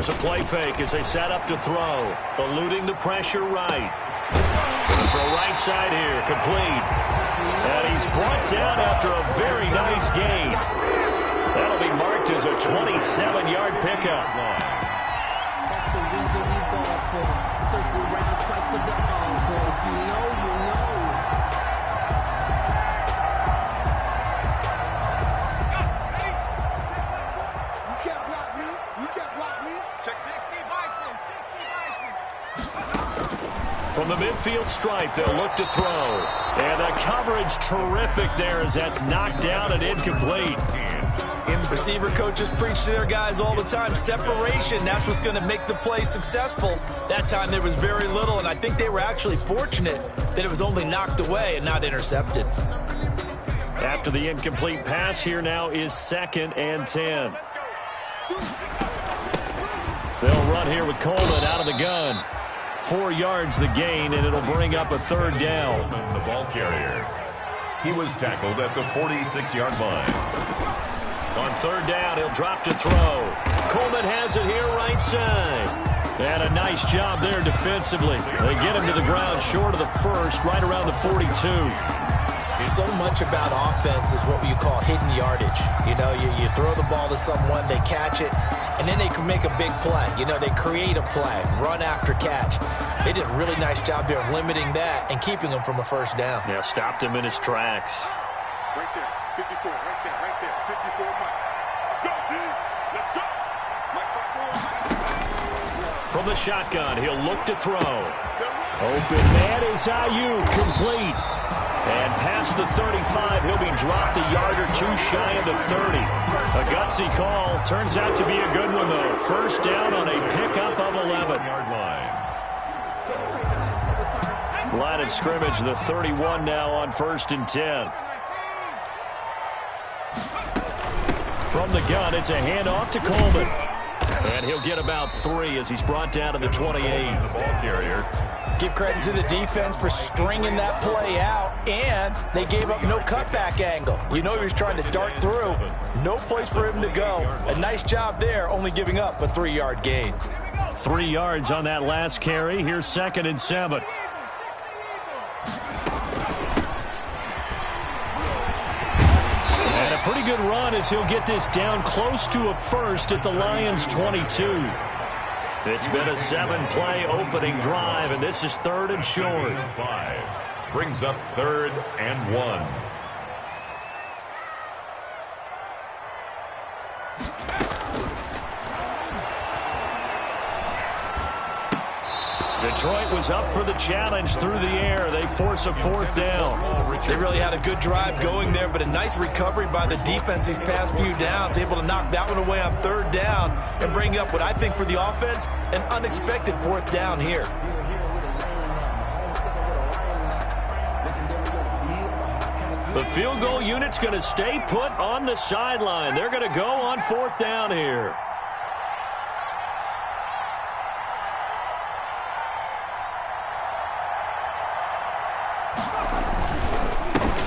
Here's a play fake as they set up to throw. Eluding the pressure right. Going for a right side here. Complete. And he's brought down after a very nice gain. That'll be marked as a 27-yard pickup. That's the reason we ball for. Circle around twice for the encore. If you know, you know. You can't block me. You can't block me. Check 60 Bison. 60 Bison. From the midfield stripe, they'll look to throw. And the coverage terrific there as that's knocked down and incomplete. Receiver coaches preach to their guys all the time. Separation, that's what's going to make the play successful. That time there was very little, and I think they were actually fortunate that it was only knocked away and not intercepted. After the incomplete pass, here now is 2nd and 10. They'll run here with Coleman out of the gun. 4 yards the gain, and it'll bring up a 3rd down. The ball carrier. He was tackled at the 46-yard line. On 3rd down, he'll drop to throw. Coleman has it here right side. And a nice job there defensively. They get him to the ground short of the 1st, right around the 42. So much about offense is what you call hidden yardage. You know, you throw the ball to someone, they catch it, and then they can make a big play. You know, they create a play, run after catch. They did a really nice job there of limiting that and keeping him from a 1st down. Yeah, stopped him in his tracks. Right there. 54. Right there. Right there. 54. Mike. Let's go, dude. Let's go. Mike, from the shotgun, he'll look to throw. Open man is Ayuk, complete. And past the 35, he'll be dropped a yard or 2 shy of the 30. A gutsy call. Turns out to be a good one, though. 1st down on a pickup of 11. Line of scrimmage, the 31 now on 1st and 10. From the gun, it's a handoff to Coleman. And he'll get about 3 as he's brought down to the 28. The ball carrier. Give credit to the defense for stringing that play out, and they gave up no cutback angle. You know he was trying to dart through. No place for him to go. A nice job there, only giving up a 3-yard gain. 3 yards on that last carry. Here's 2nd and 7. And a pretty good run as he'll get this down close to a 1st at the Lions' 22. It's been a 7-play opening drive, and this is 3rd and short. 5 brings up 3rd and 1. Detroit was up for the challenge through the air. They force a 4th down. They really had a good drive going there, but a nice recovery by the defense these past few downs, able to knock that one away on 3rd down and bring up what I think for the offense, an unexpected 4th down here. The field goal unit's going to stay put on the sideline. They're going to go on 4th down here.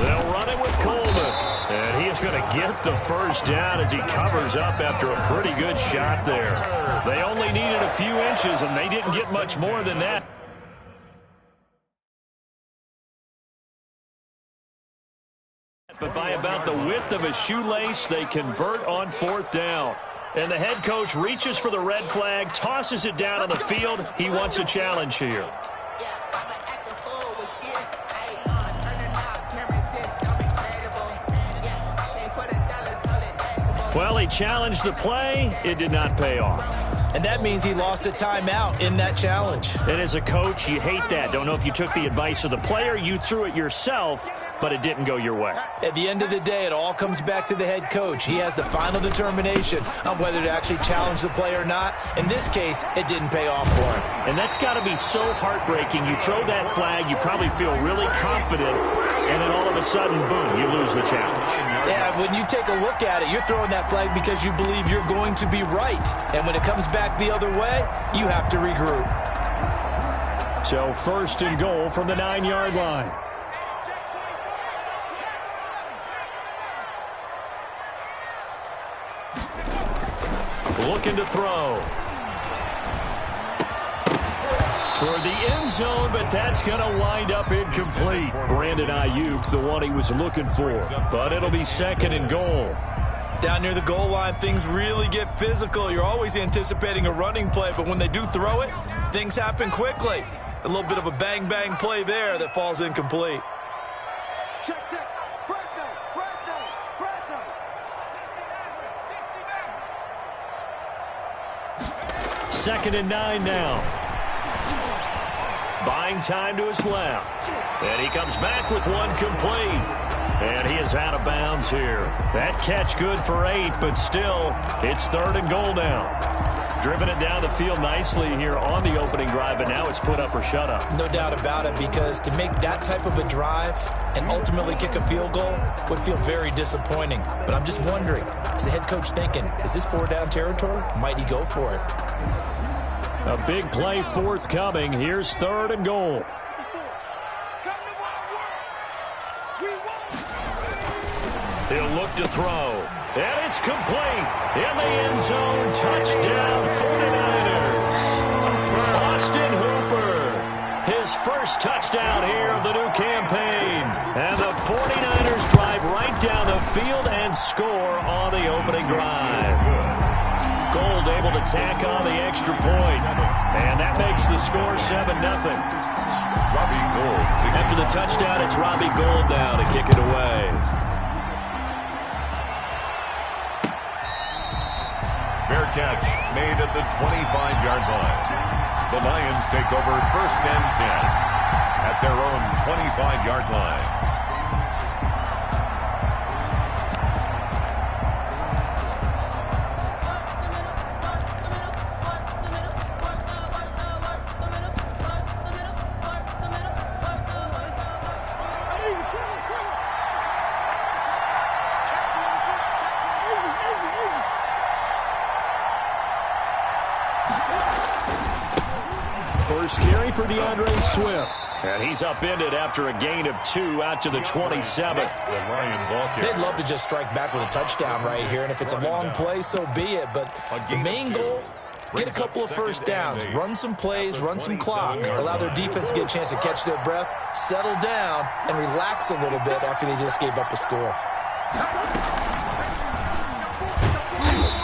They'll run it with Coleman. And he is going to get the 1st down as he covers up after a pretty good shot there. They only needed a few inches, and they didn't get much more than that. But by about the width of a shoelace, they convert on 4th down. And the head coach reaches for the red flag, tosses it down on the field. He wants a challenge here. Well, he challenged the play. It did not pay off. And that means he lost a timeout in that challenge. And as a coach, you hate that. Don't know if you took the advice of the player. You threw it yourself, but it didn't go your way. At the end of the day, it all comes back to the head coach. He has the final determination on whether to actually challenge the play or not. In this case, it didn't pay off for him. And that's got to be so heartbreaking. You throw that flag, you probably feel really confident, and then all of a sudden, boom, you lose the challenge. Yeah, when you take a look at it, you're throwing that flag because you believe you're going to be right. And when it comes back the other way, you have to regroup. So 1st and goal from the 9-yard line. Looking to throw. toward the end zone, but that's going to wind up incomplete. Brandon Ayuk, the one he was looking for, but it'll be 2nd and goal. Down near the goal line, things really get physical. You're always anticipating a running play, but when they do throw it, things happen quickly. A little bit of a bang-bang play there that falls incomplete. Check, check. Press down, press down, press down. 2nd and 9 now. Buying time to his left. And he comes back with one complete. And he is out of bounds here. That catch good for 8, but still, it's 3rd and goal now. Driven it down the field nicely here on the opening drive, but now it's put up or shut up. No doubt about it, because to make that type of a drive and ultimately kick a field goal would feel very disappointing. But I'm just wondering, is the head coach thinking, is this 4-down territory? Might he go for it? A big play forthcoming. Here's 3rd and goal. He'll look to throw. And it's complete. In the end zone. Touchdown, 49ers. Austin Hooper. His first touchdown here of the new campaign. And the 49ers drive right down the field and score on the opening drive. Gold able to tack on the extra point. And that makes the score 7-0. Robbie Gould. After the touchdown, it's Robbie Gould now to kick it away. Fair catch made at the 25-yard line. The Lions take over 1st and 10 at their own 25-yard line. First carry for DeAndre Swift. And he's upended after a gain of 2 out to the 27th. They'd love to just strike back with a touchdown right here, and if it's a long play, so be it. But the main goal, get a couple of first downs, run some plays, run some clock, allow their defense to get a chance to catch their breath, settle down, and relax a little bit after they just gave up a score.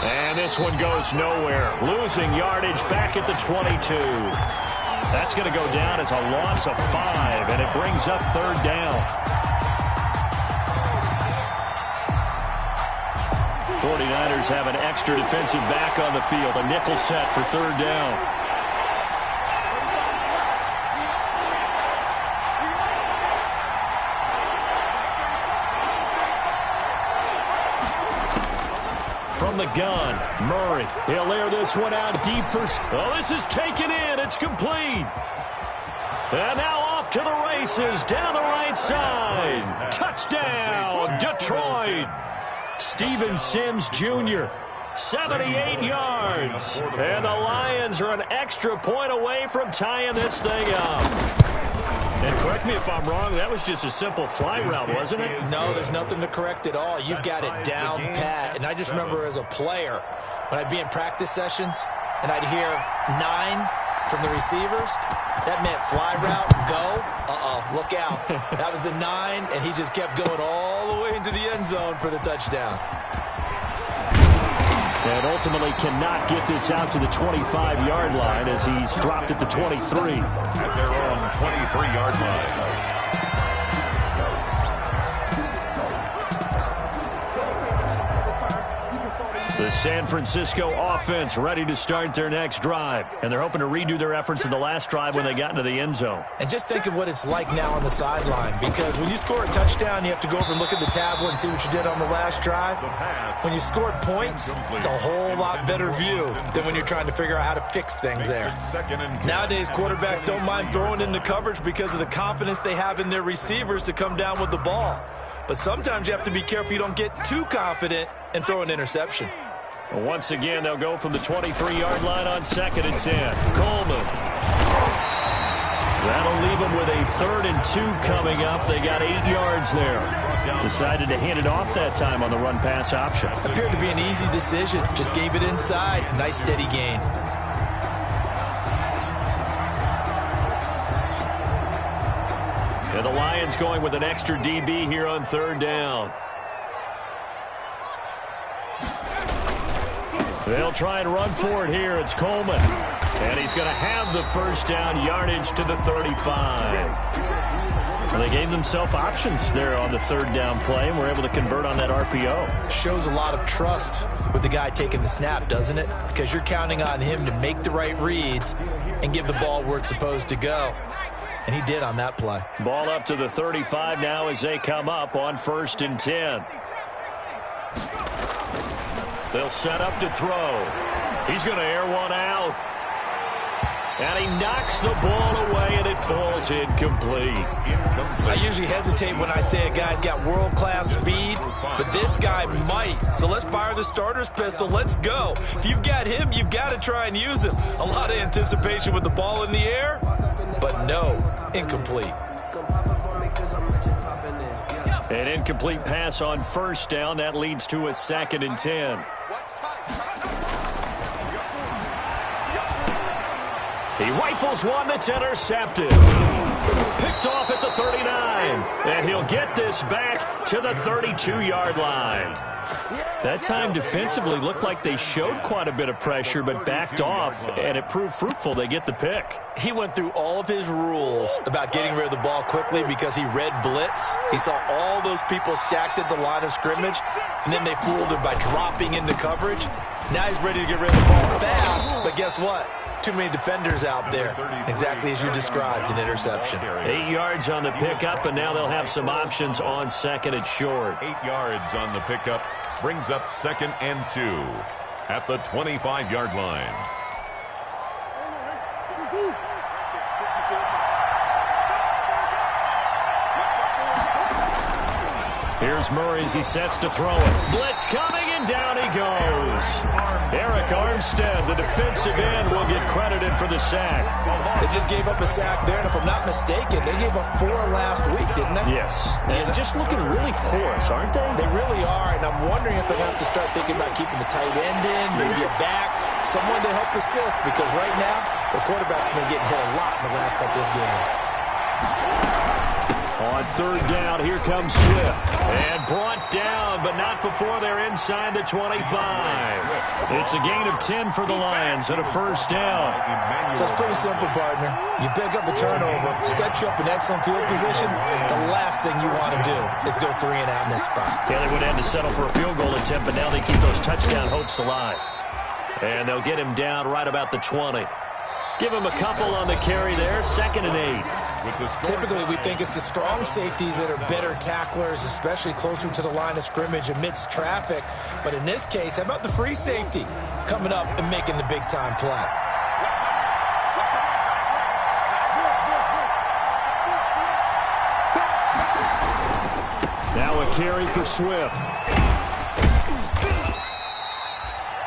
And this one goes nowhere. Losing yardage back at the 22. That's going to go down as a loss of 5, and it brings up 3rd down. 49ers have an extra defensive back on the field, a nickel set for 3rd down. From the gun, Murray. He'll air this one out deep for... Oh, this is taken in. It's complete. And now off to the races down the right side. Touchdown, Detroit. Steven Sims Jr., 78 yards. And the Lions are an extra point away from tying this thing up. And correct me if I'm wrong, that was just a simple fly route, wasn't it? No, there's nothing to correct at all. You've got it down pat. And I just remember as a player, when I'd be in practice sessions and I'd hear 9 from the receivers, that meant fly route, go. Look out. That was the 9, and he just kept going all the way into the end zone for the touchdown. And ultimately cannot get this out to the 25-yard line as he's dropped at the 23. At their own 23-yard line. The San Francisco offense ready to start their next drive. And they're hoping to redo their efforts in the last drive when they got into the end zone. And just think of what it's like now on the sideline, because when you score a touchdown, you have to go over and look at the tablet and see what you did on the last drive. When you scored points, it's a whole lot better view than when you're trying to figure out how to fix things there. Nowadays, quarterbacks don't mind throwing into coverage because of the confidence they have in their receivers to come down with the ball. But sometimes you have to be careful you don't get too confident and throw an interception. Once again, they'll go from the 23-yard line on 2nd and 10. Coleman. That'll leave them with a 3rd and 2 coming up. They got 8 yards there. Decided to hand it off that time on the run-pass option. Appeared to be an easy decision. Just gave it inside. Nice steady gain. And the Lions going with an extra DB here on third down. They'll try and run for it here. It's Coleman. And he's going to have the first down, yardage to the 35. Well, they gave themselves options there on the third down play, and were able to convert on that RPO. Shows a lot of trust with the guy taking the snap, doesn't it? Because you're counting on him to make the right reads and give the ball where it's supposed to go. And he did on that play. Ball up to the 35 now as they come up on 1st and 10. They'll set up to throw. He's going to air one out. And he knocks the ball away, and it falls incomplete. I usually hesitate when I say a guy's got world-class speed, but this guy might. So let's fire the starter's pistol. Let's go. If you've got him, you've got to try and use him. A lot of anticipation with the ball in the air, but no, incomplete. An incomplete pass on 1st down. That leads to a 2nd and 10. He rifles one that's intercepted. Picked off at the 39. And he'll get this back to the 32-yard line. That time defensively looked like they showed quite a bit of pressure but backed off, and it proved fruitful. They get the pick. He went through all of his rules about getting rid of the ball quickly because he read blitz. He saw all those people stacked at the line of scrimmage, and then they fooled him by dropping into coverage. Now he's ready to get rid of the ball fast, but guess what? Too many defenders out there. Exactly as you described, an interception. 8 yards on the pickup, and now they'll have some options on 2nd and short. 8 yards on the pickup brings up 2nd and 2 at the 25-yard line. Here's Murray as he sets to throw it. Blitz coming, and down he goes. Eric Armstead, the defensive end, will get credited for the sack. They just gave up a sack there, and if I'm not mistaken, they gave up 4 last week, didn't they? Yes. And just looking really porous, aren't they? They really are, and I'm wondering if they're going to have to start thinking about keeping the tight end in, maybe a back, someone to help assist, because right now, the quarterback's been getting hit a lot in the last couple of games. On 3rd down, here comes Swift. And brought down, but not before they're inside the 25. It's a gain of 10 for the Lions and a 1st down. So it's pretty simple, partner. You pick up a turnover, set you up in excellent field position. The last thing you want to do is go 3 and out in this spot. Yeah, they would have had to settle for a field goal attempt, but now they keep those touchdown hopes alive. And they'll get him down right about the 20. Give him a couple on the carry there, 2nd and 8. Typically, we think it's the strong safeties that are better tacklers, especially closer to the line of scrimmage amidst traffic. But in this case, how about the free safety coming up and making the big-time play? Now a carry for Swift.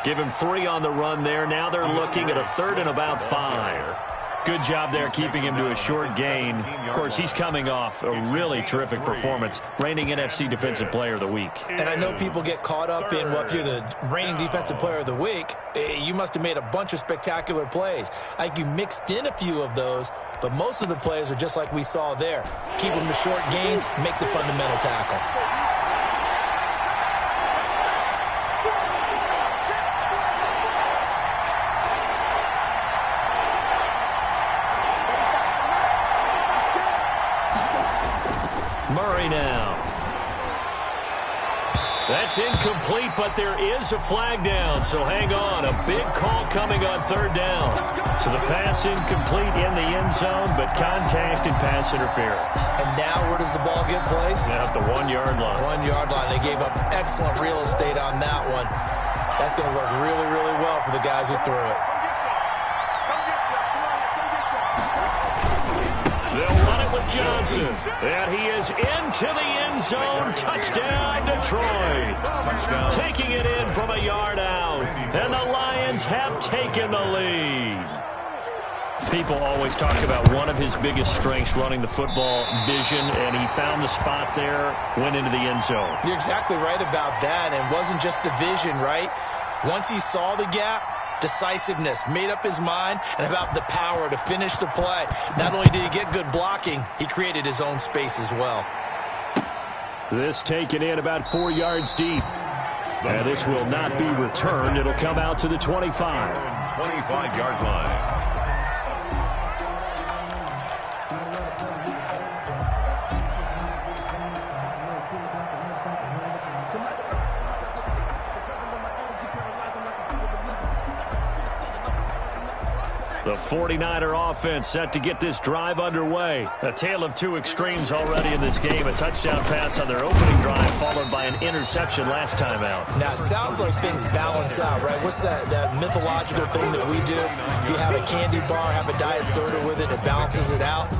Give him 3 on the run there. Now they're looking at a 3rd and about 5. Good job there keeping him to a short gain. Of course, he's coming off a really terrific performance, reigning NFC Defensive Player of the Week. And I know people get caught up in, well, if you're the reigning Defensive Player of the Week, you must have made a bunch of spectacular plays. I think you mixed in a few of those, but most of the plays are just like we saw there. Keep them to short gains, make the fundamental tackle. Murray now. That's incomplete, but there is a flag down, so hang on. A big call coming on 3rd down. So the pass incomplete in the end zone, but contact and pass interference. And now where does the ball get placed? At the 1-yard line. 1-yard line. They gave up excellent real estate on that one. That's going to work really, really well for the guys who threw it. They'll run it with Johnson. And he is into the end zone. Touchdown, Detroit. Touchdown. Taking it in from a yard out. And the Lions have taken the lead. People always talk about one of his biggest strengths, running the football, vision, and he found the spot there, went into the end zone. You're exactly right about that, and it wasn't just the vision, right? Once he saw the gap, decisiveness, made up his mind, and about the power to finish the play. Not only did he get good blocking, he created his own space as well. This taken in about 4 yards deep. And this will not be returned. It'll come out to the 25. 25-yard line. The 49er offense set to get this drive underway. A tale of two extremes already in this game. A touchdown pass on their opening drive, followed by an interception last time out. Now, it sounds like things balance out, right? What's that mythological thing that we do? If you have a candy bar, have a diet soda with it, it balances it out.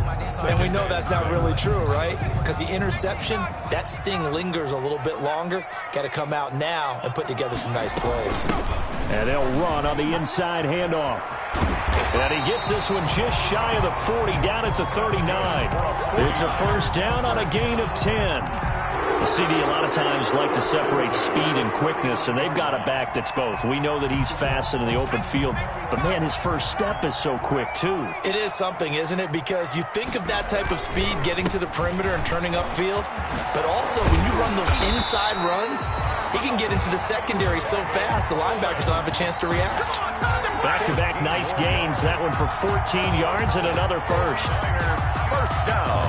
And we know that's not really true, right? Because the interception, that sting lingers a little bit longer. Got to come out now and put together some nice plays. And they'll run on the inside handoff. And he gets this one just shy of the 40, down at the 39. It's a first down on a gain of 10. The CD a lot of times like to separate speed and quickness, and they've got a back that's both. We know that he's fast in the open field, but, man, his first step is so quick, too. It is something, isn't it? Because you think of that type of speed getting to the perimeter and turning upfield, but also when you run those inside runs, he can get into the secondary so fast the linebackers don't have a chance to react. Back-to-back nice gains. That one for 14 yards and another first. First down.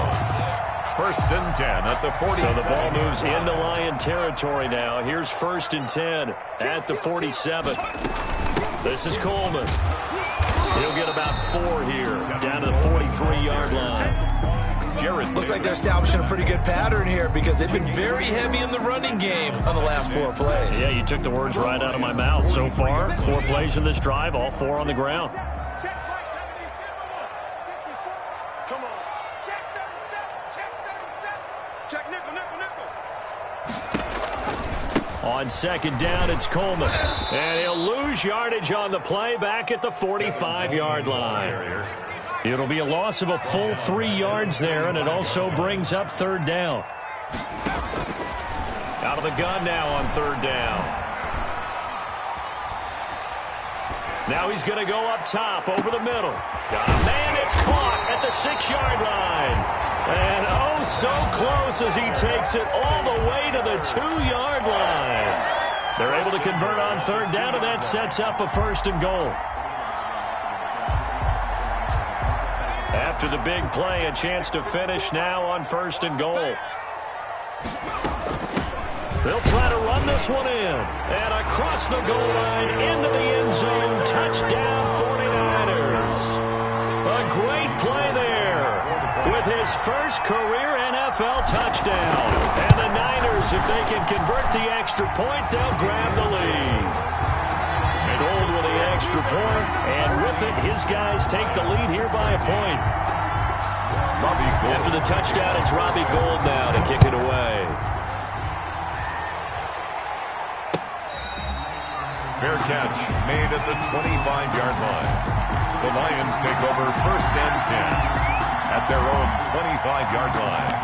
First and 10 at the 47. So the ball moves into Lion territory now. Here's first and 10 at the 47. This is Coleman. He'll get about 4 here, down to the 43-yard line. Looks like they're establishing a pretty good pattern here because they've been very heavy in the running game on the last 4 plays. Yeah, you took the words right out of my mouth. So far, 4 plays in this drive, all 4 on the ground. Come on. Check 37. Check nickel. On second down, it's Coleman. And he'll lose yardage on the play back at the 45-yard line. It'll be a loss of a full 3 yards there, and it also brings up third down. Out of the gun now on third down. Now he's going to go up top over the middle. Got a man, it's caught at the 6-yard line. And oh, so close as he takes it all the way to the 2-yard line. They're able to convert on third down, and that sets up a first and goal. After the big play, a chance to finish now on first and goal. They'll try to run this one in. And across the goal line, into the end zone, touchdown 49ers. A great play there with his first career NFL touchdown. And the Niners, if they can convert the extra point, they'll grab the lead. Gold with the extra point, and with it, his guys take the lead here by a point. After the touchdown, it's Robbie Gould now to kick it away. Fair catch made at the 25-yard line. The Lions take over first and 10 at their own 25-yard line.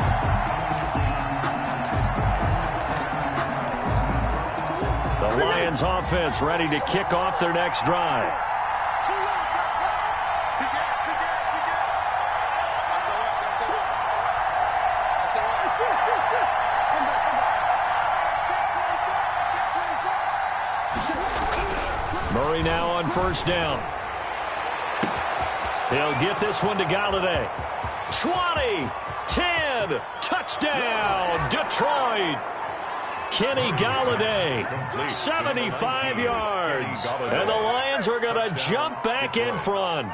The Lions offense ready to kick off their next drive. Murray now on first down. He'll get this one to Galladay. 20, 10, touchdown, Detroit. Kenny Galladay, 75 yards. And the Lions are going to jump back in front.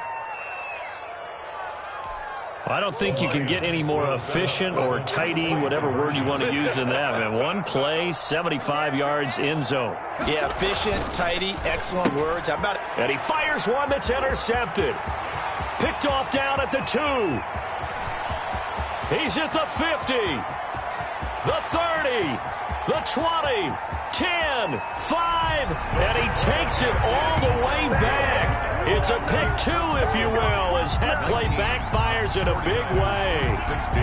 I don't think you can get any more efficient or tidy, whatever word you want to use in that. Man, one play, 75 yards, end zone. Yeah, efficient, tidy, excellent words. How about it? And he fires one that's intercepted. Picked off down at the 2. He's at the 50, the 30, the 20, 10, 5, and he takes it all the way back. It's a pick 2, if you will, as head play backfires in a big way. 16.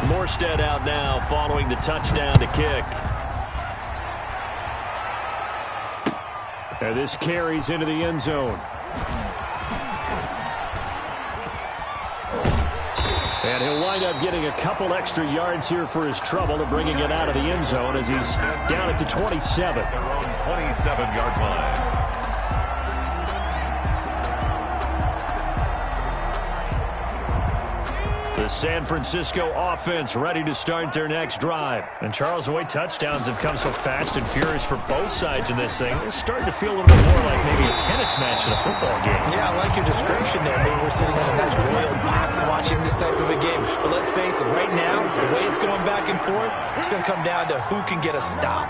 Morstead out now following the touchdown to kick. And this carries into the end zone. And he'll wind up getting a couple extra yards here for his trouble and bringing it out of the end zone as he's down at the 27. Their own 27-yard line. The San Francisco offense ready to start their next drive. And Charles, the way touchdowns have come so fast and furious for both sides in this thing, it's starting to feel a little bit more like maybe a tennis match in a football game. Yeah, I like your description there. Maybe we're sitting in a nice royal box watching this type of a game. But let's face it, right now, the way it's going back and forth, it's going to come down to who can get a stop.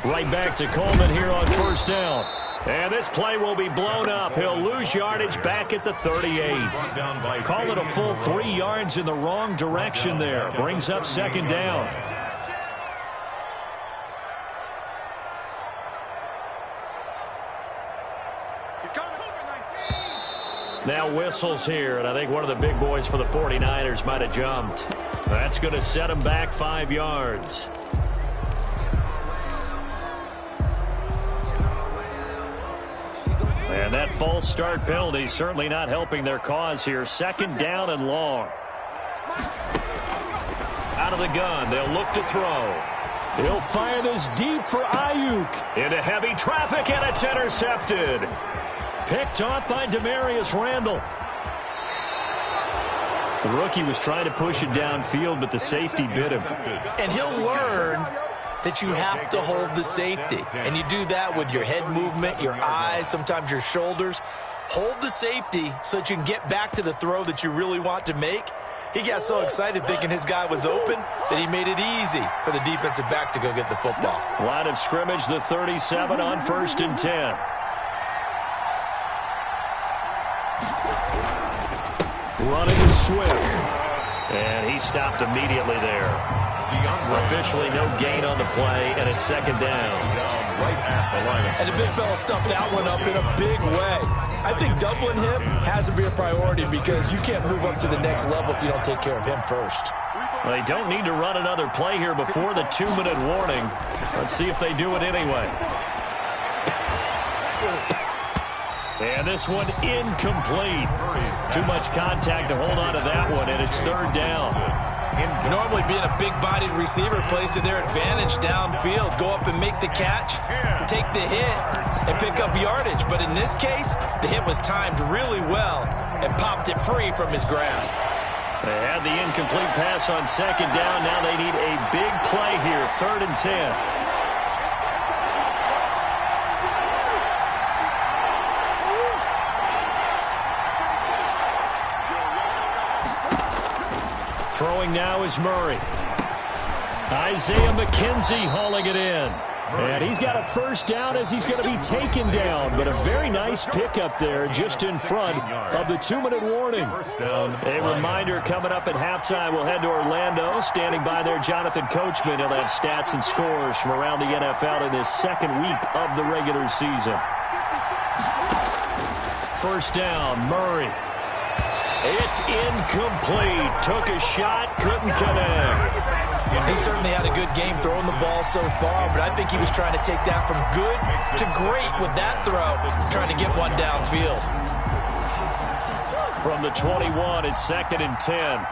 Right back to Coleman here on first down. And this play will be blown up. He'll lose yardage back at the 38. Call it a full 3 yards in the wrong direction there. Brings up second down. Now whistles here, and I think one of the big boys for the 49ers might have jumped. That's going to set him back 5 yards. And that false start penalty certainly not helping their cause here. Second down and long. Out of the gun, they'll look to throw. He'll fire this deep for Ayuk. Into heavy traffic, and it's intercepted. Picked off by Demarius Randall. The rookie was trying to push it downfield, but the safety bit him. And he'll learn that you have to hold the safety. And you do that with your head movement, your eyes, sometimes your shoulders. Hold the safety so that you can get back to the throw that you really want to make. He got so excited thinking his guy was open that he made it easy for the defensive back to go get the football. Line of scrimmage, the 37 on 1st and 10. Running is Swift. And he stopped immediately there. Officially no gain on the play, and it's second down. Right at the line. And the big fella stuffed that one up in a big way. I think doubling him has to be a priority because you can't move up to the next level if you don't take care of him first. Well, they don't need to run another play here before the 2-minute warning. Let's see if they do it anyway. And this one incomplete. Too much contact to hold on to that one, and it's third down. Normally being a big-bodied receiver plays to their advantage downfield. Go up and make the catch, take the hit, and pick up yardage. But in this case, the hit was timed really well and popped it free from his grasp. They had the incomplete pass on second down. Now they need a big play here, 3rd and 10. Throwing now is Murray. Isaiah McKenzie hauling it in. And he's got a first down as he's going to be taken down. But a very nice pickup there just in front of the 2-minute warning. A reminder coming up at halftime. We'll head to Orlando. Standing by there, Jonathan Coachman. He'll have stats and scores from around the NFL in this second week of the regular season. First down, Murray. It's incomplete. Took a shot, couldn't connect. He certainly had a good game throwing the ball so far, but I think he was trying to take that from good to great with that throw, trying to get one downfield. From the 21, it's 2nd and 10.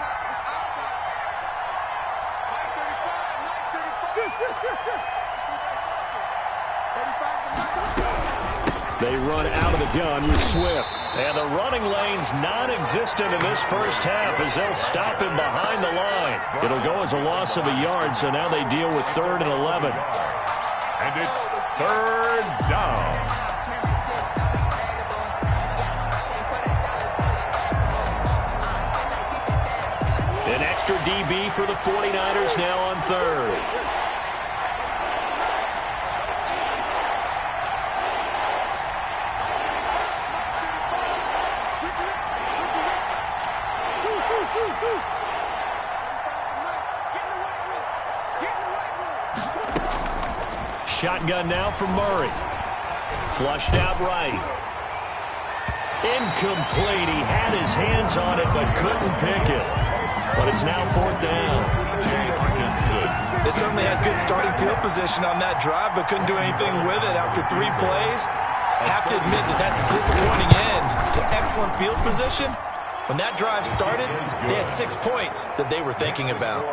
They run out of the gun with Swift. And the running lane's non-existent in this first half as they'll stop him behind the line. It'll go as a loss of a yard, so now they deal with 3rd and 11. And it's 3rd down. An extra DB for the 49ers now on 3rd. Shotgun now for Murray. Flushed out right. Incomplete. He had his hands on it but couldn't pick it. But it's now 4th down. They certainly had good starting field position on that drive, but couldn't do anything with it after 3 plays. Have to admit that that's a disappointing end to excellent field position. When that drive started, they had 6 points that they were thinking about.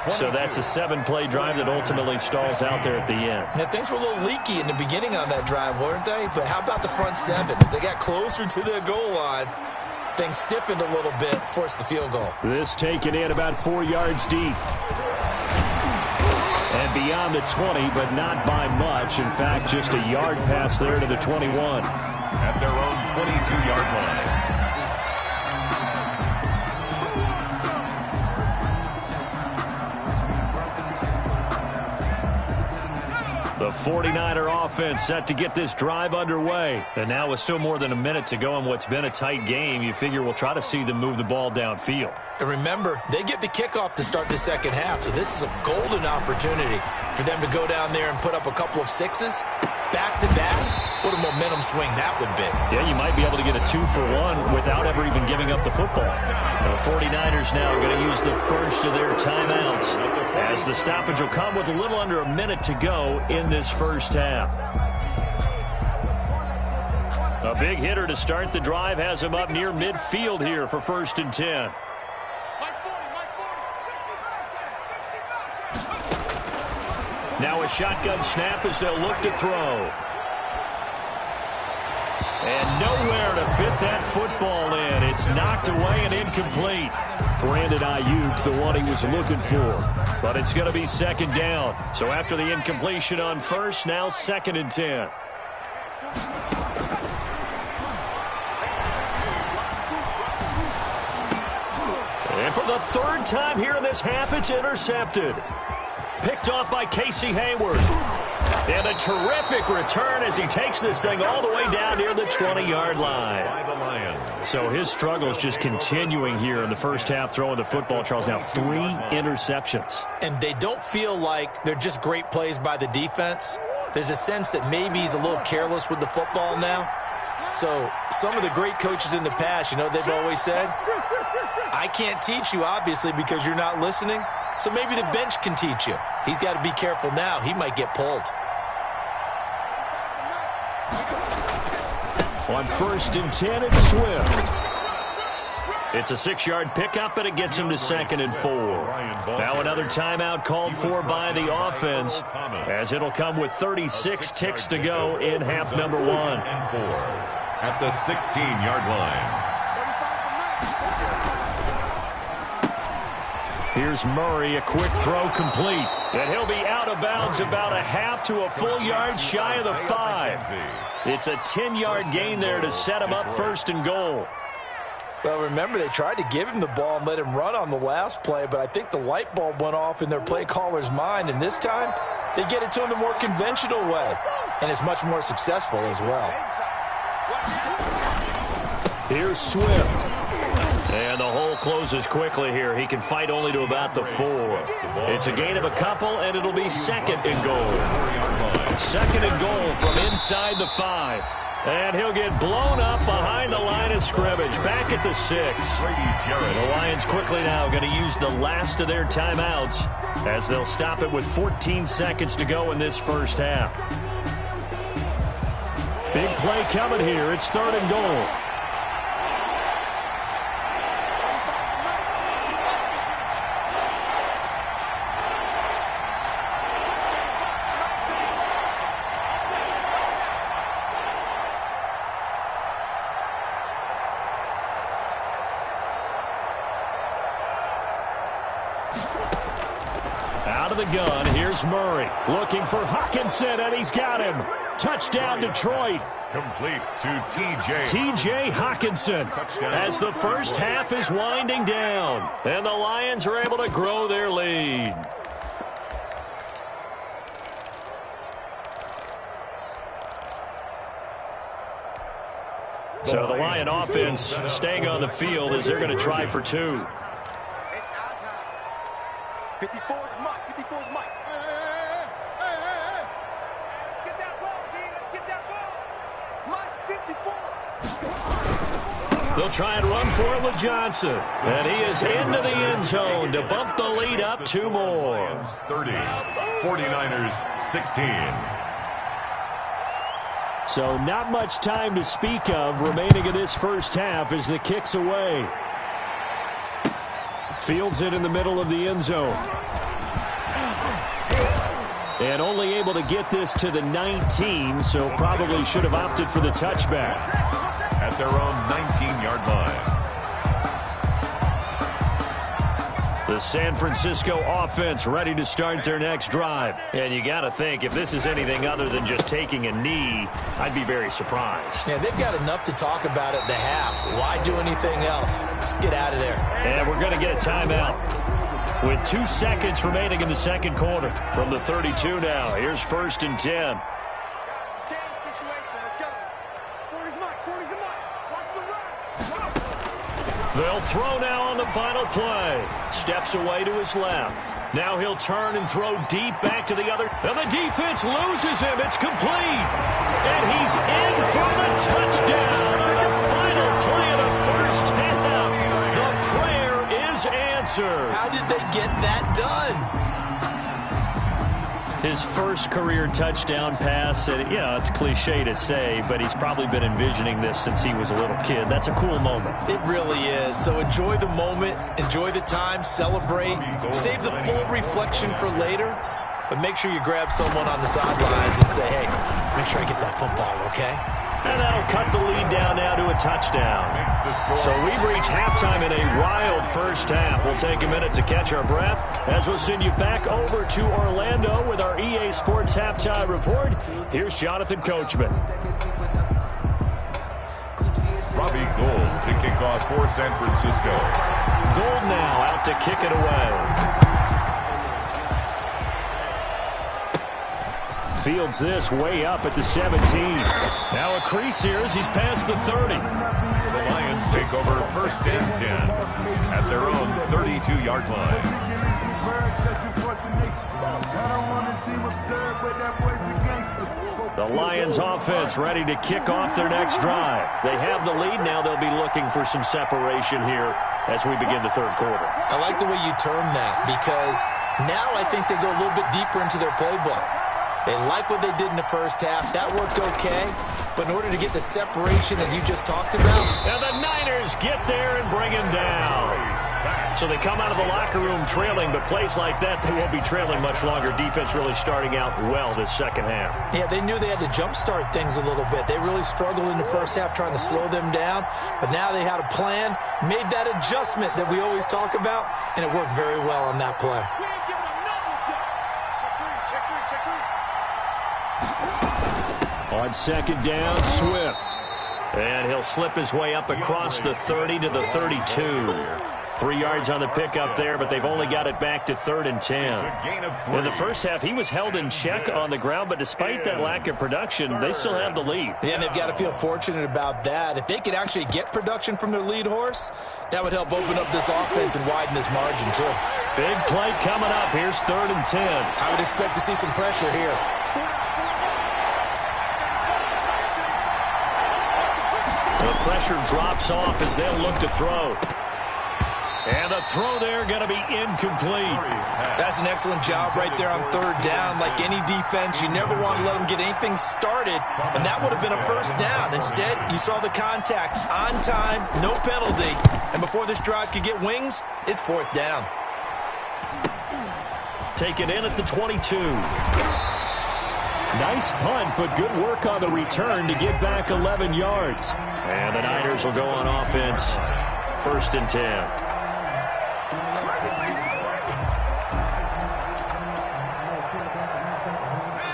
So that's a 7-play drive that ultimately stalls out there at the end. Now, things were a little leaky in the beginning on that drive, weren't they? But how about the front 7? As they got closer to the goal line, things stiffened a little bit, forced the field goal. This taken in about 4 yards deep. And beyond the 20, but not by much. In fact, just a yard pass there to the 21. At their own 22-yard line. The 49er offense set to get this drive underway. And now with still more than a minute to go in what's been a tight game, you figure we'll try to see them move the ball downfield. And remember, they get the kickoff to start the second half, so this is a golden opportunity for them to go down there and put up a couple of 6s back-to-back. What a momentum swing that would be. Yeah, you might be able to get a 2-for-1 without ever even giving up the football. The 49ers now are going to use the first of their timeouts as the stoppage will come with a little under a minute to go in this first half. A big hitter to start the drive has him up near midfield here for 1st and 10. Now a shotgun snap as they'll look to throw. And nowhere to fit that football in. It's knocked away and incomplete. Brandon Ayuk, the one he was looking for. But it's going to be 2nd down. So after the incompletion on 1st, now 2nd and 10. And for the 3rd time here in this half, it's intercepted. Picked off by Casey Hayward. And a terrific return as he takes this thing all the way down near the 20-yard line. So his struggle is just continuing here in the first half, throwing the football, Charles. Now 3 interceptions. And they don't feel like they're just great plays by the defense. There's a sense that maybe he's a little careless with the football now. So some of the great coaches in the past, you know, they've always said, I can't teach you, obviously, because you're not listening. So maybe the bench can teach you. He's got to be careful now. He might get pulled. On 1st and 10, it's Swift. It's a 6-yard pickup, and it gets him to 2nd and 4. Now another timeout called for by the offense, as it'll come with 36 ticks to go in half number 1. At the 16-yard line. Here's Murray, a quick throw complete. And he'll be out of bounds about a half to a full yard shy of the 5. It's a 10-yard gain there to set him up 1st and goal. Well, remember, they tried to give him the ball and let him run on the last play, but I think the light bulb went off in their play caller's mind, and this time they get it to him the more conventional way, and it's much more successful as well. Here's Swift. And the hole closes quickly here. He can fight only to about the 4. It's a gain of a couple, and it'll be 2nd and goal. 2nd and goal from inside the 5. And he'll get blown up behind the line of scrimmage. Back at the 6. The Lions quickly now going to use the last of their timeouts as they'll stop it with 14 seconds to go in this first half. Big play coming here. It's 3rd and goal. Out of the gun, here's Murray. Looking for Hawkinson, and he's got him. Touchdown, Detroit. Complete to T.J. T.J. Hawkinson as the first half is winding down. And the Lions are able to grow their lead. So the Lion offense staying on the field as they're going to try for 2. It's our time. 54's Mike. 54's Mike. Let's get that ball, D. Let's get that ball. Mike's 54. They'll try and run for it with Johnson. And he is into the end zone to bump the lead up 2 more. 30, 49ers 16. So not much time to speak of remaining in this first half as the kick's away. Fields it in the middle of the end zone. And only able to get this to the 19, so probably should have opted for the touchback. At their own 19-yard line. The San Francisco offense ready to start their next drive. And you got to think, if this is anything other than just taking a knee, I'd be very surprised. Yeah, they've got enough to talk about at the half. Why do anything else? Just get out of there. And we're going to get a timeout with 2 seconds remaining in the second quarter. From the 32 now, here's 1st and 10. They'll throw now on the final play. Steps away to his left. Now he'll turn and throw deep back to the other. And the defense loses him. It's complete. And he's in for the touchdown on the final play of the first half. The prayer is answered. How did they get that done? His first career touchdown pass, and yeah, it's cliche to say, but he's probably been envisioning this since he was a little kid. That's a cool moment. It really is. So enjoy the moment, enjoy the time, celebrate, save the full reflection for later, but make sure you grab someone on the sidelines and say, hey, make sure I get that football, okay? And that'll cut the lead down now to a touchdown. So we've reached halftime in a wild first half. We'll take a minute to catch our breath as we'll send you back over to Orlando with our EA Sports Halftime Report. Here's Jonathan Coachman. Robbie Gould to kick off for San Francisco. Gould now out to kick it away. Fields this way up at the 17. Now a crease here as he's past the 30. The Lions take over 1st and 10 at their own 32-yard line. The Lions offense ready to kick off their next drive. They have the lead now. They'll be looking for some separation here as we begin the third quarter. I like the way you term that because now I think they go a little bit deeper into their playbook. They like what they did in the first half. That worked okay. But in order to get the separation that you just talked about. And the Niners get there and bring him down. So they come out of the locker room trailing, but plays like that, they won't be trailing much longer. Defense really starting out well this second half. Yeah, they knew they had to jumpstart things a little bit. They really struggled in the first half trying to slow them down. But now they had a plan, made that adjustment that we always talk about, and it worked very well on that play. On second down, Swift. And he'll slip his way up across the 30 to the 32. 3 yards on the pickup there, but they've only got it back to 3rd and 10. In the first half, he was held in check on the ground, but despite that lack of production, they still have the lead. Yeah, and they've got to feel fortunate about that. If they could actually get production from their lead horse, that would help open up this offense and widen this margin, too. Big play coming up. Here's 3rd and 10. I would expect to see some pressure here. The pressure drops off as they'll look to throw. And the throw there going to be incomplete. That's an excellent job right there on 3rd down. Like any defense, you never want to let them get anything started, and that would have been a 1st down. Instead, you saw the contact on time, no penalty, and before this drive could get wings, it's 4th down. Take it in at the 22. Nice punt, but good work on the return to get back 11 yards. And the Niners will go on offense. 1st and 10.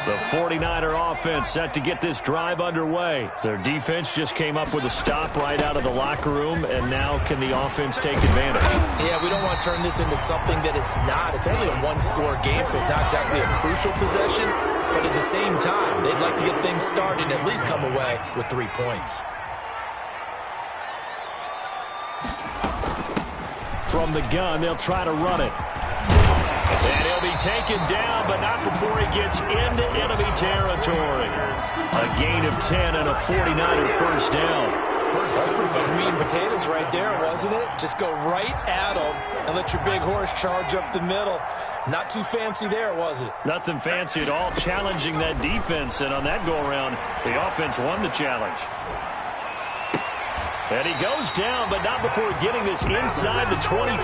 The 49er offense set to get this drive underway. Their defense just came up with a stop right out of the locker room, and now can the offense take advantage? Yeah, we don't want to turn this into something that it's not. It's only a one-score game, so it's not exactly a crucial possession. But at the same time, they'd like to get things started and at least come away with 3 points. From the gun, they'll try to run it. And he'll be taken down, but not before he gets into enemy territory. A gain of 10 and a 49er 1st down. That's pretty much meat and potatoes right there, wasn't it? Just go right at them and let your big horse charge up the middle. Not too fancy there, was it? Nothing fancy at all, challenging that defense, and on that go-around, the offense won the challenge. And he goes down, but not before getting this inside the 25.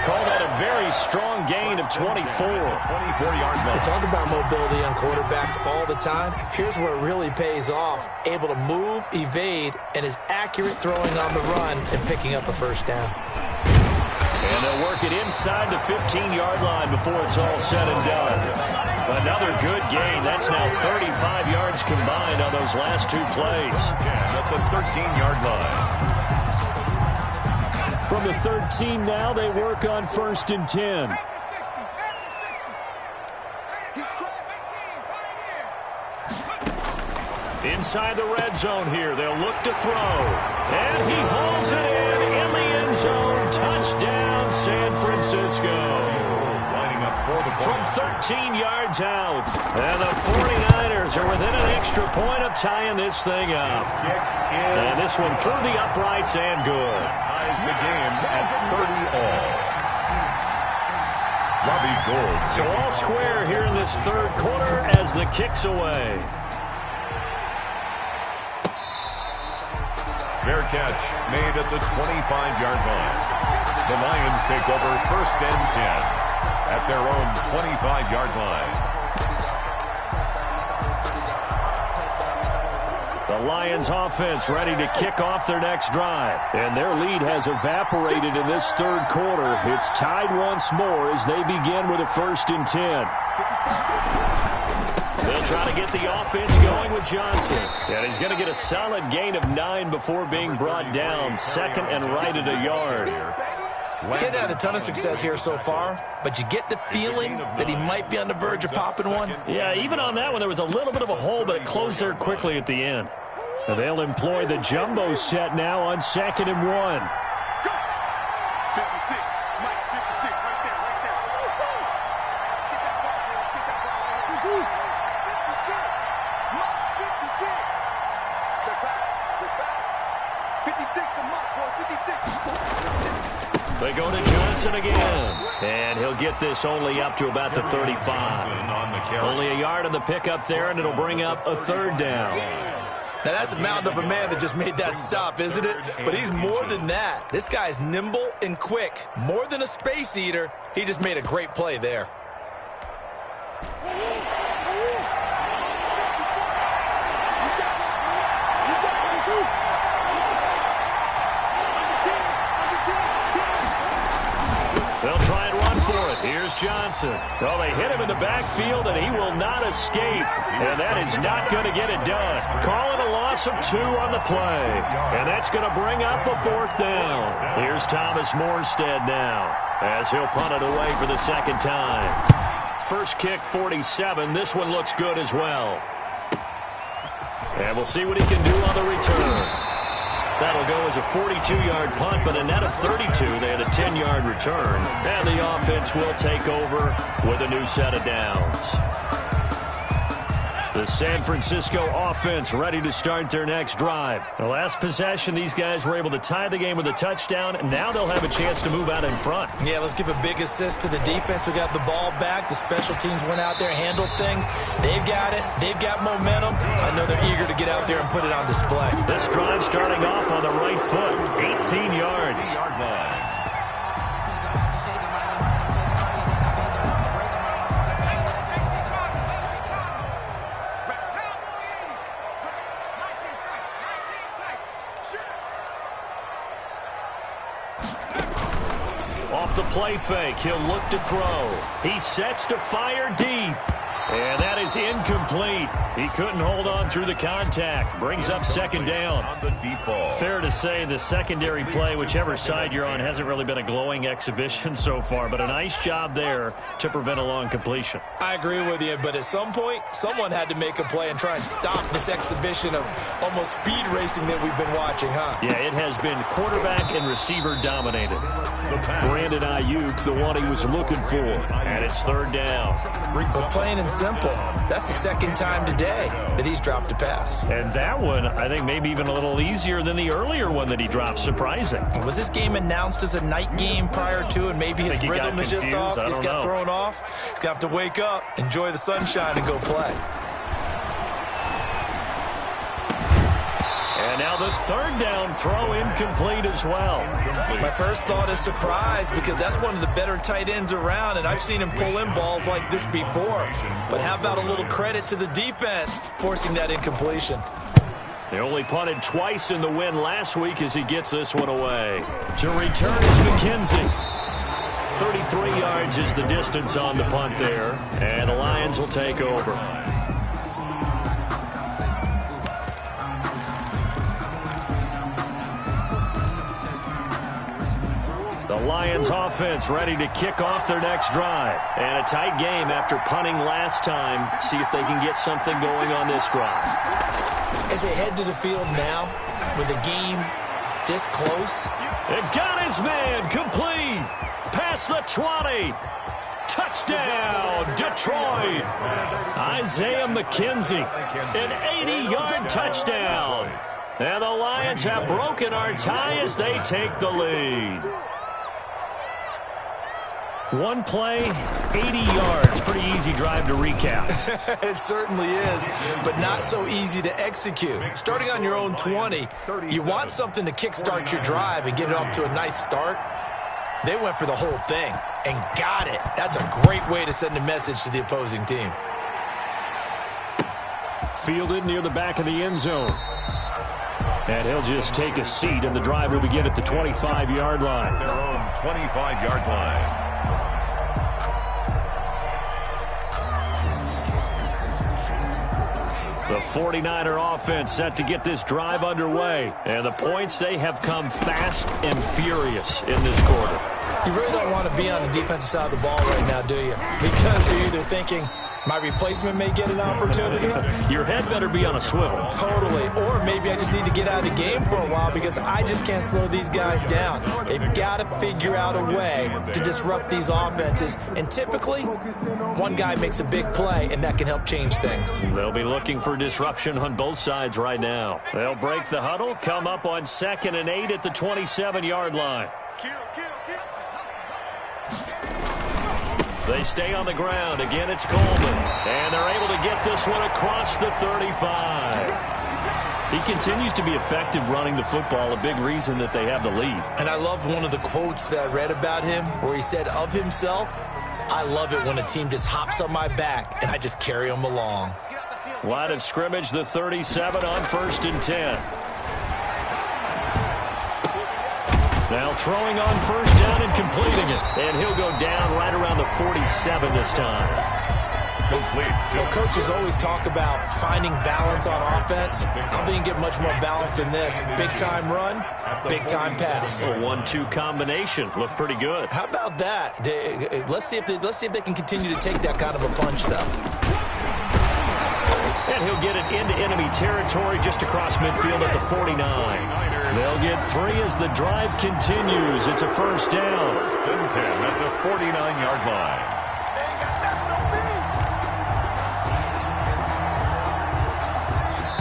Call that a very strong gain of 24. 24-yard line. They talk about mobility on quarterbacks all the time. Here's where it really pays off. Able to move, evade, and is accurate throwing on the run and picking up a first down. And they'll work it inside the 15-yard line before it's all said and done. Another good gain. That's now 35 yards combined on those last two plays. 10 at the 13-yard line. From the 13 now, they work on 1st and 10. Inside the red zone here, they'll look to throw. And he hauls it in the end zone. Touchdown, San Francisco. Lining up for the From 13 yards out. And the 49ers are within an extra point of tying this thing up. And this one through the uprights and good. Ties the game at 30 all. Robbie Gould. So all square here in this third quarter as the kick's away. Fair catch made at the 25-yard line. The Lions take over 1st and 10 at their own 25-yard line. The Lions offense ready to kick off their next drive. And their lead has evaporated in this third quarter. It's tied once more as they begin with a 1st and 10. They'll try to get the offense going with Johnson. And he's going to get a solid gain of 9 before being brought down. 2nd and right at a yard. He's had a ton of success here so far, but you get the feeling that he might be on the verge of popping one. Yeah, even on that one, there was a little bit of a hole, but it closed there quickly at the end. And they'll employ the jumbo set now on 2nd and 1. 56. Mike, 56. Right there, right there. Let's get that ball, let's get that ball. 56. Mike, 56. Check back. Check back. 56 to Mike, boys. 56. They go to Johnson again. And he'll get this only up to about the 35. Only a yard on the pickup there, and it'll bring up a 3rd down. Now, that's a mountain of a man that just made that stop, isn't it? But he's more than that. This guy's nimble and quick. More than a space eater, he just made a great play there. They'll try and run for it. Here's Johnson. Well, they hit him in the backfield, and he will not escape. And that is not going to get it done. Calling a loss of 2 on the play. And that's going to bring up a 4th down. Here's Thomas Morstead now as he'll punt it away for the 2nd time. First kick, 47. This one looks good as well. And we'll see what he can do on the return. That'll go as a 42-yard punt, but a net of 32. They had a 10-yard return. And the offense will take over with a new set of downs. The San Francisco offense ready to start their next drive. The last possession, these guys were able to tie the game with a touchdown, and now they'll have a chance to move out in front. Yeah, let's give a big assist to the defense who got the ball back. The special teams went out there, handled things. They've got it. They've got momentum. I know they're eager to get out there and put it on display. This drive starting off on the right foot, 18 yards. Off the play fake, he'll look to throw. He sets to fire deep. And that is incomplete. He couldn't hold on through the contact. Brings up 2nd down. On the deep ball. Fair to say the secondary play, whichever side you're on, hasn't really been a glowing exhibition so far. But a nice job there to prevent a long completion. I agree with you, but at some point, someone had to make a play and try and stop this exhibition of almost speed racing that we've been watching, huh? Yeah, it has been quarterback and receiver dominated. Brandon Ayuk, the one he was looking for. And it's 3rd down. But plain and simple. That's the second time today that he's dropped a pass. And that one, I think, maybe even a little easier than the earlier one that he dropped. Surprising. Was this game announced as a night game prior to, and maybe his rhythm is just off? He's got thrown off. He's got to wake up, enjoy the sunshine, and go play. And now the third down throw incomplete as well. My first thought is surprise, because that's one of the better tight ends around, and I've seen him pull in balls like this before. But how about a little credit to the defense forcing that incompletion? They only punted twice in the win last week as he gets this one away. To return is McKenzie. 33 yards is the distance on the punt there, and the Lions will take over. The Lions offense ready to kick off their next drive. And a tight game after punting last time. See if they can get something going on this drive. As they head to the field now, with the game this close. It got his man complete. Past the 20. Touchdown, Detroit. Isaiah McKenzie. An 80-yard touchdown. And the Lions have broken our tie as they take the lead. One play, 80 yards. Pretty easy drive to recap. It certainly is, but not so easy to execute. Starting on your own 20, you want something to kickstart your drive and get it off to a nice start. They went for the whole thing and got it. That's a great way to send a message to the opposing team. Fielded near the back of the end zone. And he'll just take a seat, and the drive will begin at the 25-yard line. Their own 25-yard line. The 49er offense set to get this drive underway. And the points, they have come fast and furious in this quarter. You really don't want to be on the defensive side of the ball right now, do you? Because you're either thinking, my replacement may get an opportunity. Your head better be on a swivel. Totally. Or maybe I just need to get out of the game for a while because I just can't slow these guys down. They've got to figure out a way to disrupt these offenses. And typically, one guy makes a big play, and that can help change things. They'll be looking for disruption on both sides right now. They'll break the huddle, come up on 2nd and 8 at the 27-yard line. They stay on the ground. Again, it's Coleman. And they're able to get this one across the 35. He continues to be effective running the football, a big reason that they have the lead. And I love one of the quotes that I read about him where he said of himself, I love it when a team just hops on my back and I just carry them along. Line of scrimmage, the 37 on 1st and 10. Now throwing on 1st down and completing it. And he'll go down right around the 47 this time. Complete. Well, coaches always talk about finding balance on offense. I don't think you get much more balance than this. Big-time run, big-time pass. A 1-2 combination. Looked pretty good. How about that? Let's see if they can continue to take that kind of a punch, though. And he'll get it into enemy territory just across midfield at the 49. They'll get 3 as the drive continues. It's a 1st down. 1st and 10 at the 49-yard line.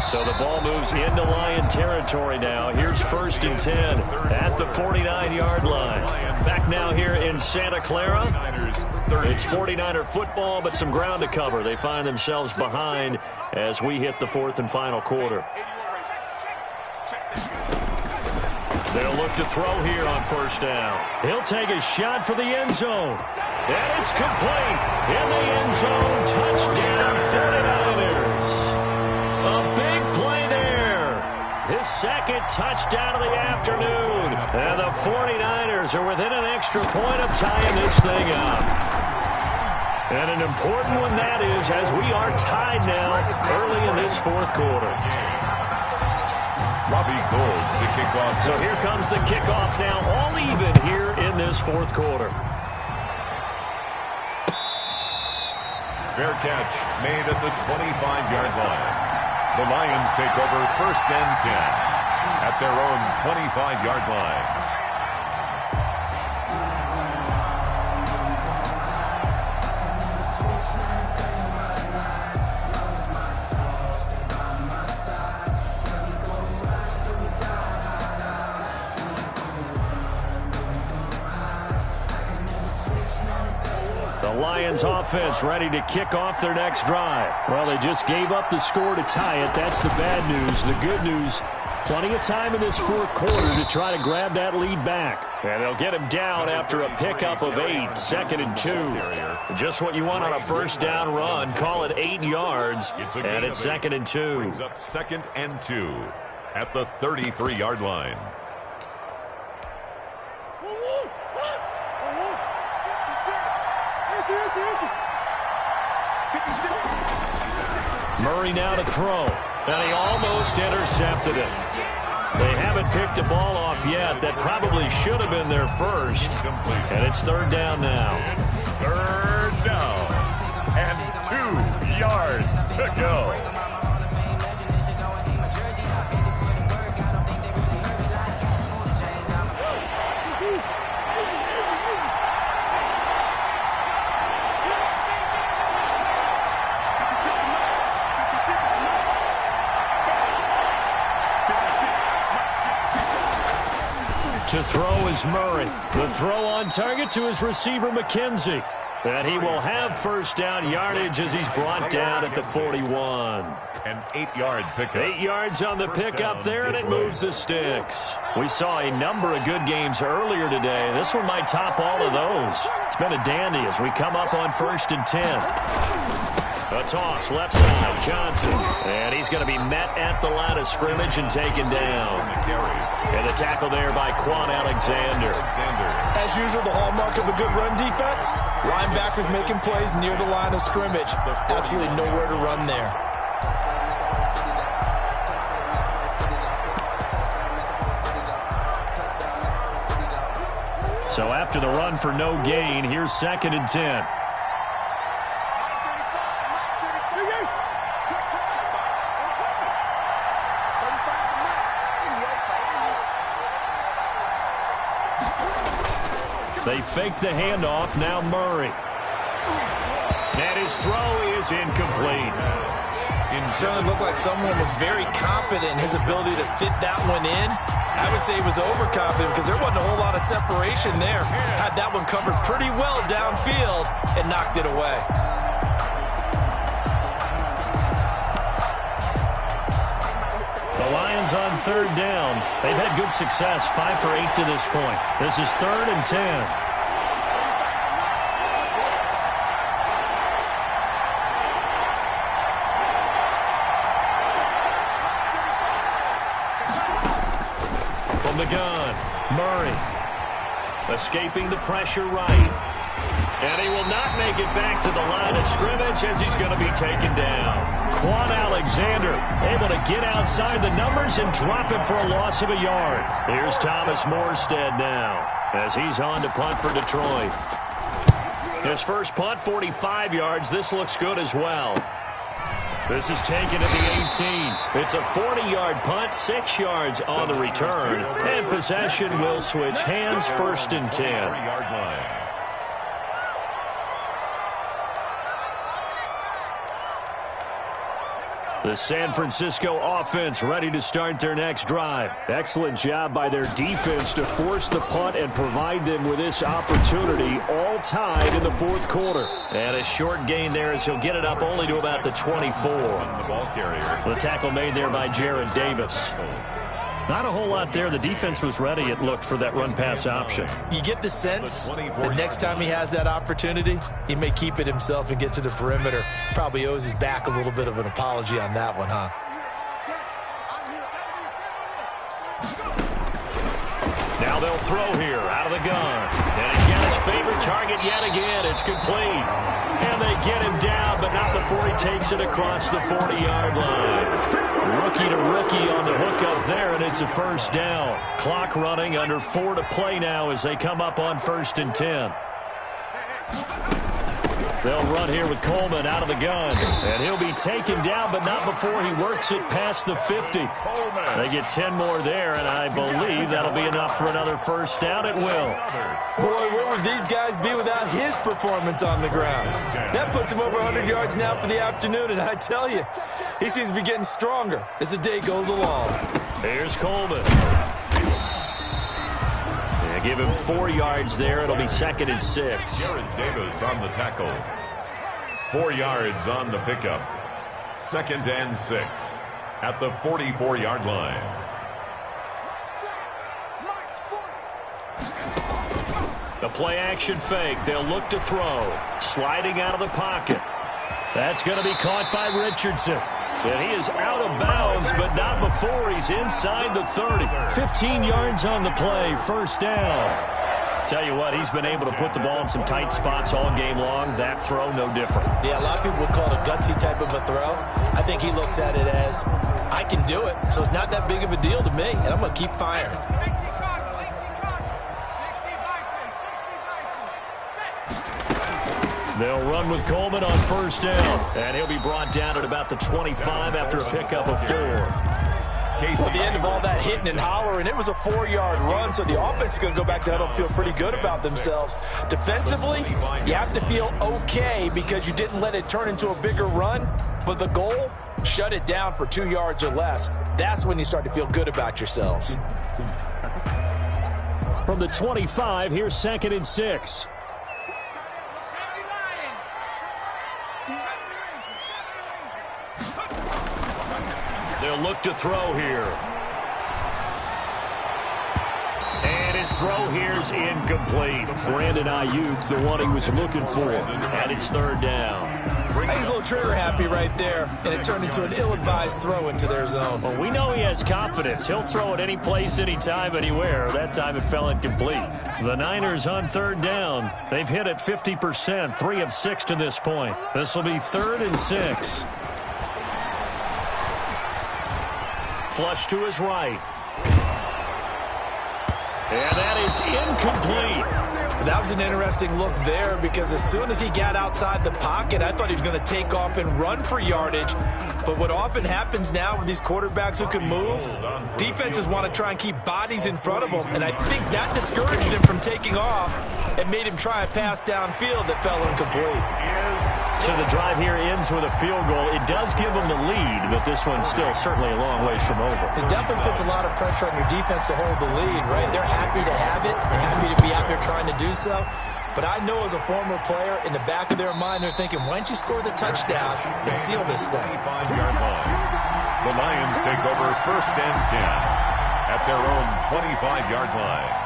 So the ball moves into Lion territory now. Here's 1st and 10 at the 49-yard line. Back now here in Santa Clara. It's 49er football, but some ground to cover. They find themselves behind as we hit the 4th and final quarter. They'll look to throw here on 1st down. He'll take a shot for the end zone. And it's complete. In the end zone, touchdown 49ers. A big play there. His 2nd touchdown of the afternoon. And the 49ers are within an extra point of tying this thing up. And an important one that is, as we are tied now early in this 4th quarter. Robbie Gould to kick off. So here comes the kickoff now, all even here in this 4th quarter. Fair catch made at the 25-yard line. The Lions take over 1st and 10 at their own 25-yard line. Lions offense ready to kick off their next drive. Well, they just gave up the score to tie it. That's the bad news. The good news, plenty of time in this fourth quarter to try to grab that lead back. And they'll get him down after a pickup of 8, 2nd and 2. Just what you want on a first down run. Call it 8 yards, and it's 2nd and 2. Brings up 2nd and 2 at the 33-yard line. Murray now to throw, and he almost intercepted it. They haven't picked a ball off yet. That probably should have been their first. And it's 3rd down now. 3rd down and 2 yards to go. To throw is Murray. The throw on target to his receiver, McKenzie. And he will have first down yardage as he's brought down at the 41. An 8-yard pickup. 8 yards on the pickup there, and it moves the sticks. We saw a number of good games earlier today. This one might top all of those. It's been a dandy as we come up on 1st and 10. A toss, left side, Johnson. And he's going to be met at the line of scrimmage and taken down. And the tackle there by Quan Alexander. As usual, the hallmark of a good run defense, linebackers making plays near the line of scrimmage. Absolutely nowhere to run there. So after the run for no gain, here's 2nd and 10. They fake the handoff, now Murray. And his throw is incomplete. It certainly looked like someone was very confident in his ability to fit that one in. I would say he was overconfident because there wasn't a whole lot of separation there. Had that one covered pretty well downfield and knocked it away. The Lions on 3rd down. They've had good success, 5 for 8 to this point. This is 3rd and 10. From the gun, Murray. Escaping the pressure right. And he will not make it back to the line of scrimmage as he's going to be taken down. Quan Alexander able to get outside the numbers and drop him for a loss of a yard. Here's Thomas Morstead now as he's on to punt for Detroit. His first punt, 45 yards. This looks good as well. This is taken at the 18. It's a 40-yard punt, 6 yards on the return. And possession will switch hands, 1st and 10. The San Francisco offense ready to start their next drive. Excellent job by their defense to force the punt and provide them with this opportunity, all tied in the 4th quarter. And a short gain there as he'll get it up only to about the 24. The tackle made there by Jared Davis. Not a whole lot there. The defense was ready, it looked, for that run-pass option. You get the sense that next time he has that opportunity, he may keep it himself and get to the perimeter. Probably owes his back a little bit of an apology on that one, huh? Now they'll throw here out of the gun. And again, his favorite target yet again. It's complete. And they get him down, but not before he takes it across the 40-yard line. Rookie to rookie on the hook up there, and it's a first down. Clock running, under 4 to play now as they come up on 1st and 10. They'll run here with Coleman out of the gun. And he'll be taken down, but not before he works it past the 50. They get 10 more there, and I believe that'll be enough for another first down. It will. Boy, where would these guys be without his performance on the ground? That puts him over 100 yards now for the afternoon, and I tell you, he seems to be getting stronger as the day goes along. Here's Coleman. Give him 4 yards there. It'll be 2nd and 6. Garrett Davis on the tackle. 4 yards on the pickup. 2nd and 6 at the 44-yard line. The play-action fake. They'll look to throw. Sliding out of the pocket. That's going to be caught by Richardson. And he is out of bounds, but not before he's inside the 30. 15 yards on the play. 1st down. Tell you what, he's been able to put the ball in some tight spots all game long. That throw, no different. Yeah, a lot of people would call it a gutsy type of a throw. I think he looks at it as, I can do it, so it's not that big of a deal to me, and I'm going to keep firing. They'll run with Coleman on 1st down, and he'll be brought down at about the 25 after a pickup of 4. At the end of all that hitting and hollering, it was a 4-yard run, so the offense is going to go back to huddle and feel pretty good about themselves. Defensively, you have to feel okay because you didn't let it turn into a bigger run, but the goal, shut it down for 2 yards or less. That's when you start to feel good about yourselves. From the 25, here's 2nd and 6. They'll look to throw here. And his throw here's incomplete. Brandon Ayuk, the one he was looking for. And it's 3rd down. He's a little trigger happy right there, and it turned into an ill-advised throw into their zone. Well, we know he has confidence. He'll throw it any place, anytime, anywhere. That time it fell incomplete. The Niners on 3rd down. They've hit it 50%, 3 of 6 to this point. This will be 3rd and 6. Flush to his right. And that is incomplete. That was an interesting look there because as soon as he got outside the pocket, I thought he was going to take off and run for yardage. But what often happens now with these quarterbacks who can move, defenses want to try and keep bodies in front of them. And I think that discouraged him from taking off and made him try a pass downfield that fell incomplete. So the drive here ends with a field goal. It does give them the lead, but this one's still certainly a long ways from over. It definitely puts a lot of pressure on your defense to hold the lead, right? They're happy to have it and happy to be out there trying to do so. But I know as a former player, in the back of their mind, they're thinking, why don't you score the touchdown and seal this thing? 25-yard line. The Lions take over 1st and 10 at their own 25-yard line.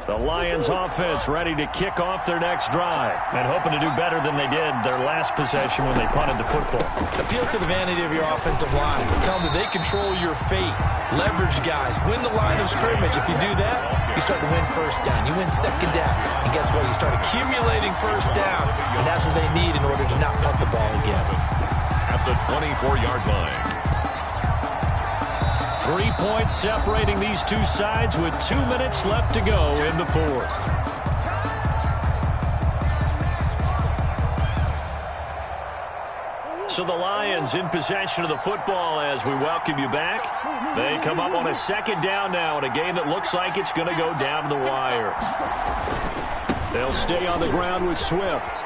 The Lions offense ready to kick off their next drive and hoping to do better than they did their last possession when they punted the football. Appeal to the vanity of your offensive line. Tell them that they control your fate. Leverage guys. Win the line of scrimmage. If you do that, you start to win 1st down. You win 2nd down. And guess what? You start accumulating 1st downs. And that's what they need in order to not punt the ball again. At the 24-yard line. 3 points separating these two sides with 2 minutes left to go in the 4th. So the Lions in possession of the football as we welcome you back. They come up on a 2nd down now in a game that looks like it's going to go down to the wire. They'll stay on the ground with Swift.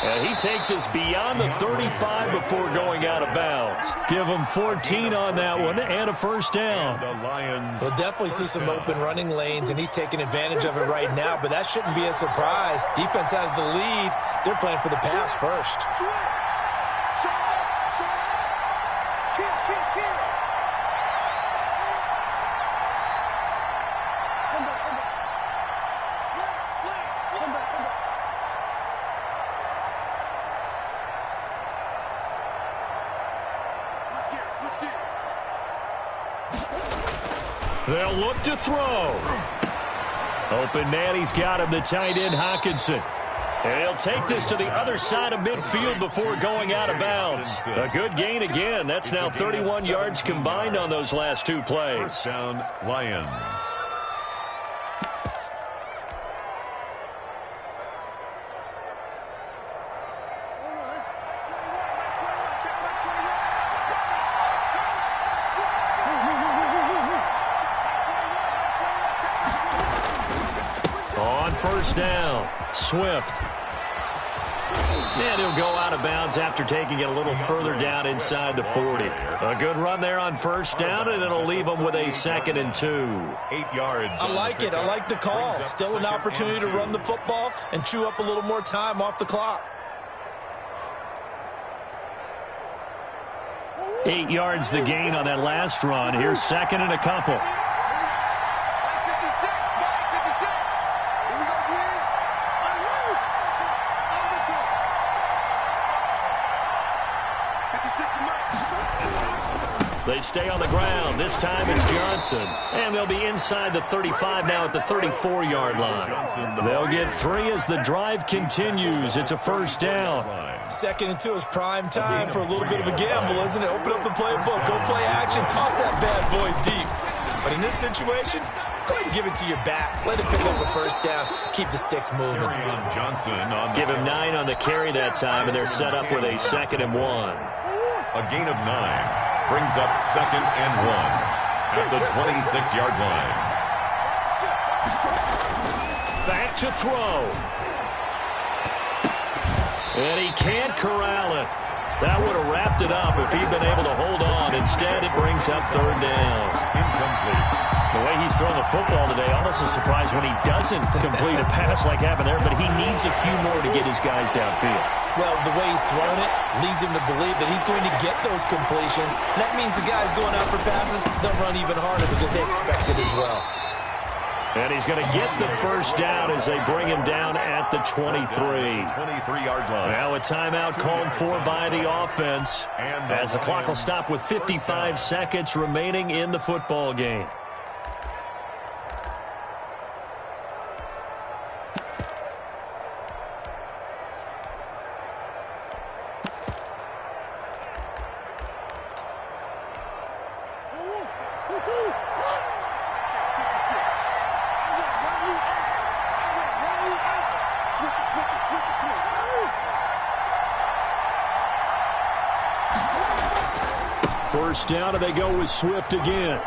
And he takes us beyond the 35 before going out of bounds. Give him 14 on that one and a 1st down. The Lions. We'll definitely see some open running lanes, and he's taking advantage of it right now, but that shouldn't be a surprise. Defense has the lead. They're playing for the pass first. They'll look to throw. Open man, he's got him, the tight end Hockenson. And he'll take this to the other side of midfield before going out of bounds. A good gain again. That's now 31 yards combined on those last 2 plays. 1st down, Lions. On 1st down, Swift. And he'll go out of bounds after taking it a little further down inside the 40. A good run there on first down, and it'll leave them with a 2nd and 2. 8 yards. I like it. I like the call. Still an opportunity to run the football and chew up a little more time off the clock. 8 yards the gain on that last run. Here's 2nd and a couple. They stay on the ground. This time it's Johnson. And they'll be inside the 35 now at the 34-yard line. They'll get 3 as the drive continues. It's a first down. 2nd and 2 is prime time for a little bit of a gamble, isn't it? Open up the playbook. Go play action. Toss that bad boy deep. But in this situation, go ahead and give it to your back. Let it pick up a first down. Keep the sticks moving. Give him 9 on the carry that time, and they're set up with a 2nd and 1. A gain of 9. Brings up 2nd and 1 at the 26-yard line. Back to throw. And he can't corral it. That would have wrapped it up if he'd been able to hold on. Instead, it brings up 3rd down. Incomplete. The way he's thrown the football today, almost a surprise when he doesn't complete a pass like happened there, but he needs a few more to get his guys downfield. Well, the way he's thrown it leads him to believe that he's going to get those completions. That means the guys going out for passes, they'll run even harder because they expect it as well. And he's going to get the first down as they bring him down at the 23. 23-yard line. Now a timeout called for by the offense as the clock will stop with 55 seconds remaining in the football game. First down, and they go with Swift again.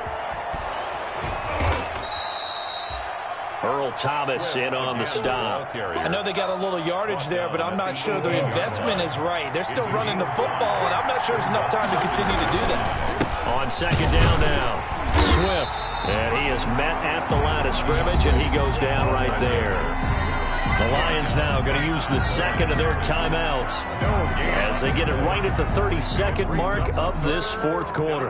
Earl Thomas in on the stop. I know they got a little yardage there, but I'm not sure their investment is right. They're still running the football, and I'm not sure there's enough time to continue to do that. On 2nd down now, Swift. And he is met at the line of scrimmage, and he goes down right there. The Lions now going to use the 2nd of their timeouts as they get it right at the 32nd mark of this 4th quarter.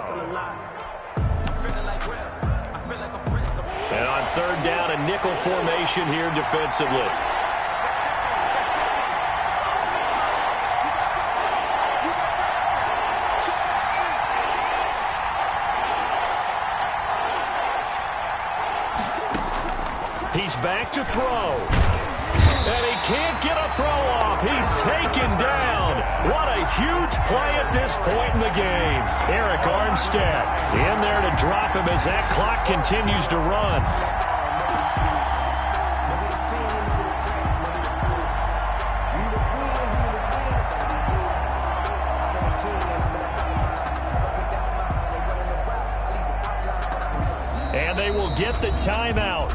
And on 3rd down, a nickel formation here defensively. He's back to throw. And he can't get a throw off. He's taken down. What a huge play at this point in the game. Eric Armstead in there to drop him as that clock continues to run. And they will get the timeout.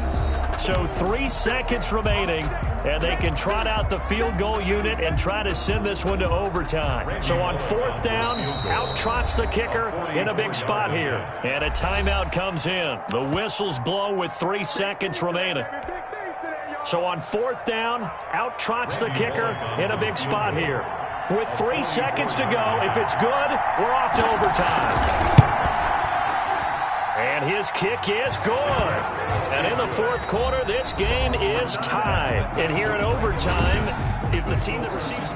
So 3 seconds remaining, and they can trot out the field goal unit and try to send this one to overtime. So on 4th down, out trots the kicker in a big spot here. And a timeout comes in. The whistles blow with 3 seconds remaining. So on 4th down, out trots the kicker in a big spot here. With 3 seconds to go, if it's good, we're off to overtime. And his kick is good. And in the 4th quarter, this game is tied. And here in overtime, if the team that receives...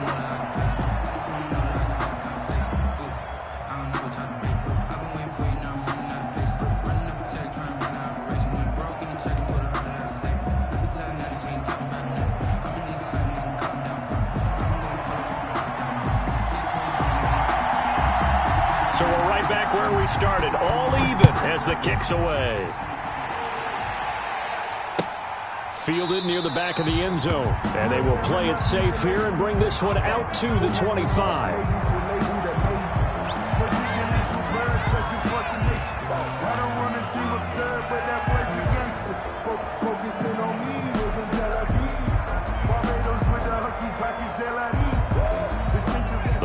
So we're right back where we started, all even as the kick's away. Fielded near the back of the end zone, and they will play it safe here and bring this one out to the 25.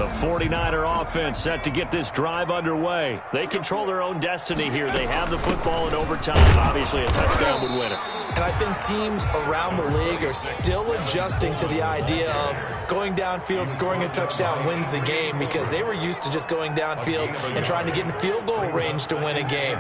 The 49er offense set to get this drive underway. They control their own destiny here. They have the football in overtime. Obviously, a touchdown would win it. And I think teams around the league are still adjusting to the idea of going downfield, scoring a touchdown wins the game, because they were used to just going downfield and trying to get in field goal range to win a game.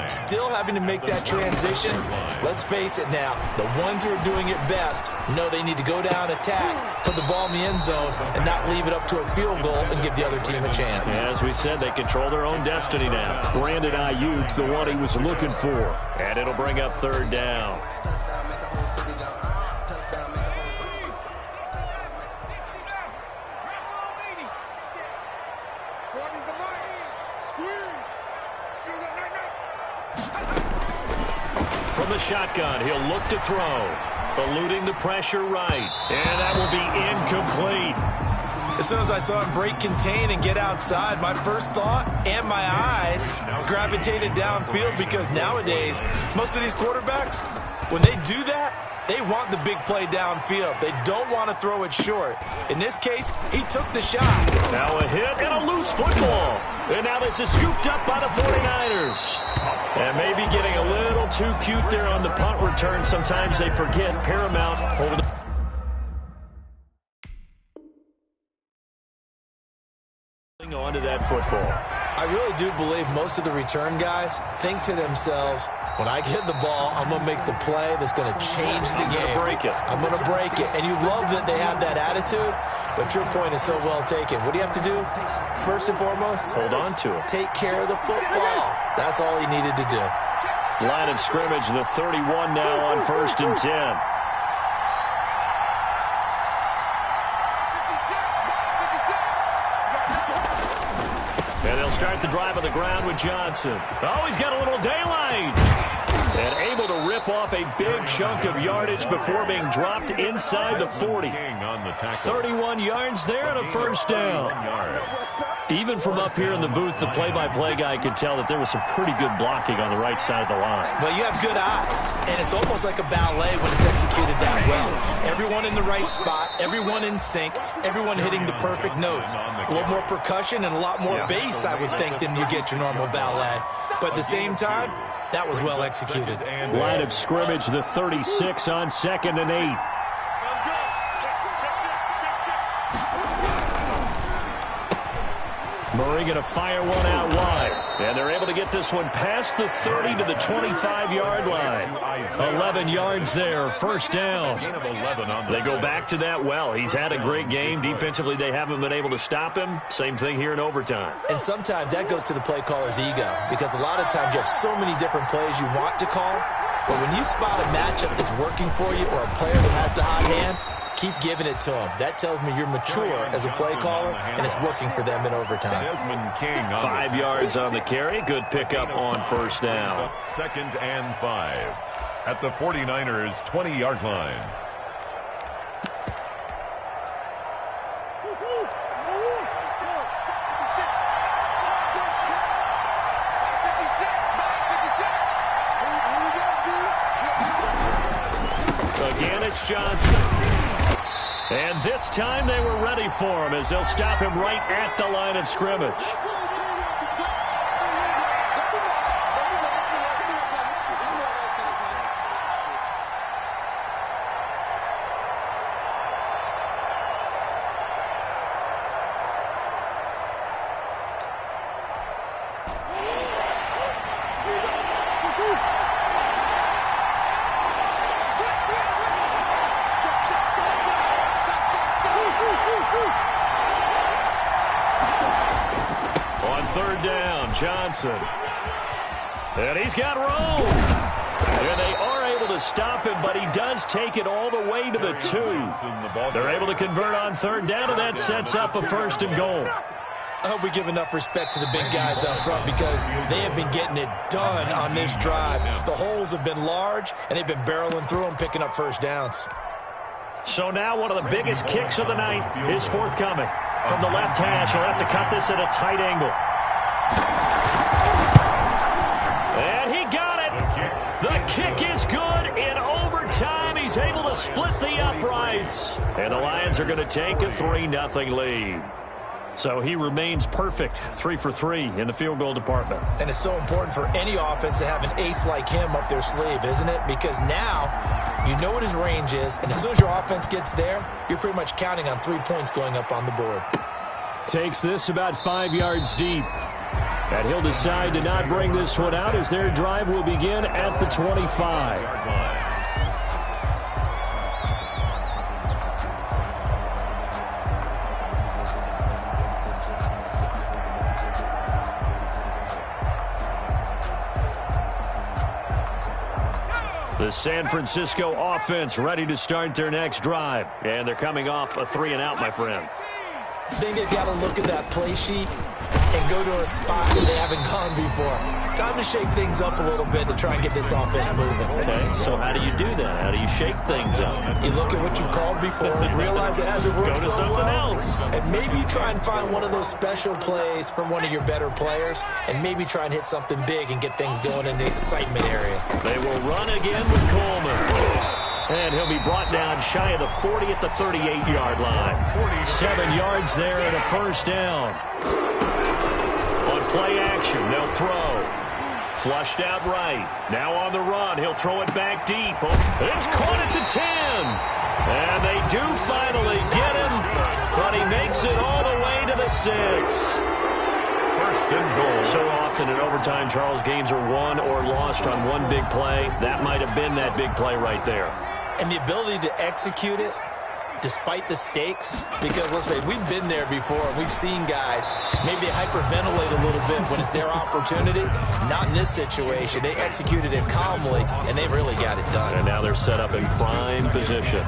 Still having to make that transition. Let's face it now, the ones who are doing it best know they need to go down, attack, put the ball in the end zone, and not leave it up to a field goal and give the other team a chance. As we said, they control their own destiny now. Brandon Ayuk, the one he was looking for. And it'll bring up third down. From the shotgun, he'll look to throw. Eluding the pressure right. And that will be incomplete. As soon as I saw him break contain and get outside, my first thought and my eyes gravitated downfield, because nowadays, most of these quarterbacks, when they do that, they want the big play downfield. They don't want to throw it short. In this case, he took the shot. Now a hit and a loose football. And now this is scooped up by the 49ers. And maybe getting a little too cute there on the punt return. Sometimes they forget paramount. On to that football. I really do believe most of the return guys think to themselves, when I get the ball, I'm going to make the play that's going to change the game. I'm going to break it. And you love that they have that attitude, but your point is so well taken. What do you have to do? First and foremost, hold on to it. Take care of the football. That's all he needed to do. Line of scrimmage, the 31 now on 1st and 10. And they'll start the drive on the ground with Johnson. Oh, he's got a little daylight. And able to rip off a big chunk of yardage before being dropped inside the 40. 31 yards there and a first down. Even from up here in the booth, the play-by-play guy could tell that there was some pretty good blocking on the right side of the line. Well, you have good eyes, and it's almost like a ballet when it's executed that well. Everyone in the right spot, everyone in sync, everyone hitting the perfect notes. A little more percussion and a lot more bass, I would think, than you get your normal ballet. But at the same time, that was well executed. Line of scrimmage, the 36 on 2nd and 8. Murray going to fire one out wide. And they're able to get this one past the 30 to the 25-yard line. 11 yards there, first down. They go back to that well. He's had a great game. Defensively, they haven't been able to stop him. Same thing here in overtime. And sometimes that goes to the play caller's ego, because a lot of times you have so many different plays you want to call. But when you spot a matchup that's working for you, or a player that has the hot hand, keep giving it to him. That tells me you're mature as a play caller, and it's working for them in overtime. 5 yards on the carry. Good pickup on first down. 2nd and 5 at the 49ers' 20-yard line. Again, it's Johnson. And this time they were ready for him, as they'll stop him right at the line of scrimmage. Johnson. And he's got room. And they are able to stop him, but he does take it all the way to the 2. They're able to convert on third down, and that sets up a 1st and goal. I hope we give enough respect to the big guys up front, because they have been getting it done on this drive. The holes have been large, and they've been barreling through them, picking up first downs. So now one of the biggest kicks of the night is forthcoming. From the left hash, he'll have to cut this at a tight angle. And he got it. The kick is good in overtime. He's able to split the uprights. And the Lions are going to take a 3-0 lead. So he remains perfect, 3 for 3 in the field goal department. And it's so important for any offense to have an ace like him up their sleeve, isn't it? Because now you know what his range is, and as soon as your offense gets there, you're pretty much counting on 3 points going up on the board. Takes this about 5 yards deep. And he'll decide to not bring this one out as their drive will begin at the 25. The San Francisco offense ready to start their next drive. And they're coming off a 3-and-out, my friend. I think they've got to look at that play sheet and go to a spot that they haven't gone before. Time to shake things up a little bit to try and get this offense moving. Okay, so how do you do that? How do you shake things up? You look at what you've called before, realize it hasn't worked so well, and maybe try and find one of those special plays from one of your better players, and maybe try and hit something big and get things going in the excitement area. They will run again with Coleman. And he'll be brought down shy of the 40 at the 38-yard line. 7 yards there and a first down. On play action, they'll throw. Flushed out right. Now on the run. He'll throw it back deep. Oh, it's caught at the 10. And they do finally get him. But he makes it all the way to the 6. First and goal. So often in overtime, Charles, games are won or lost on one big play. That might have been that big play right there. And the ability to execute it despite the stakes, because let's say we've been there before. We've seen guys maybe hyperventilate a little bit when it's their opportunity. Not in this situation. They executed it calmly, and they really got it done. And now they're set up in prime position.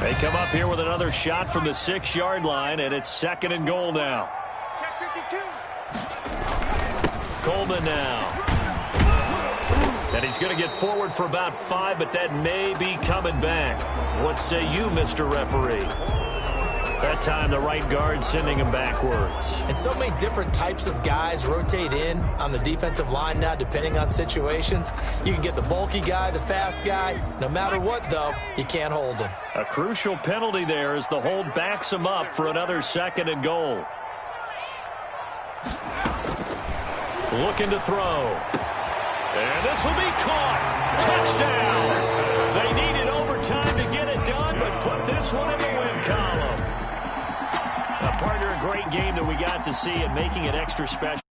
They come up here with another shot from the 6-yard line, and it's 2nd and goal now. Coleman now. And he's going to get forward for about 5, but that may be coming back. What say you, Mr. Referee? That time, the right guard sending him backwards. And so many different types of guys rotate in on the defensive line now, depending on situations. You can get the bulky guy, the fast guy. No matter what, though, you can't hold him. A crucial penalty there as the hold backs him up for another 2nd and goal. Looking to throw. And this will be caught. Touchdown. They needed overtime to get it done, but put this one in the win column. A partner, a great game that we got to see and making it extra special.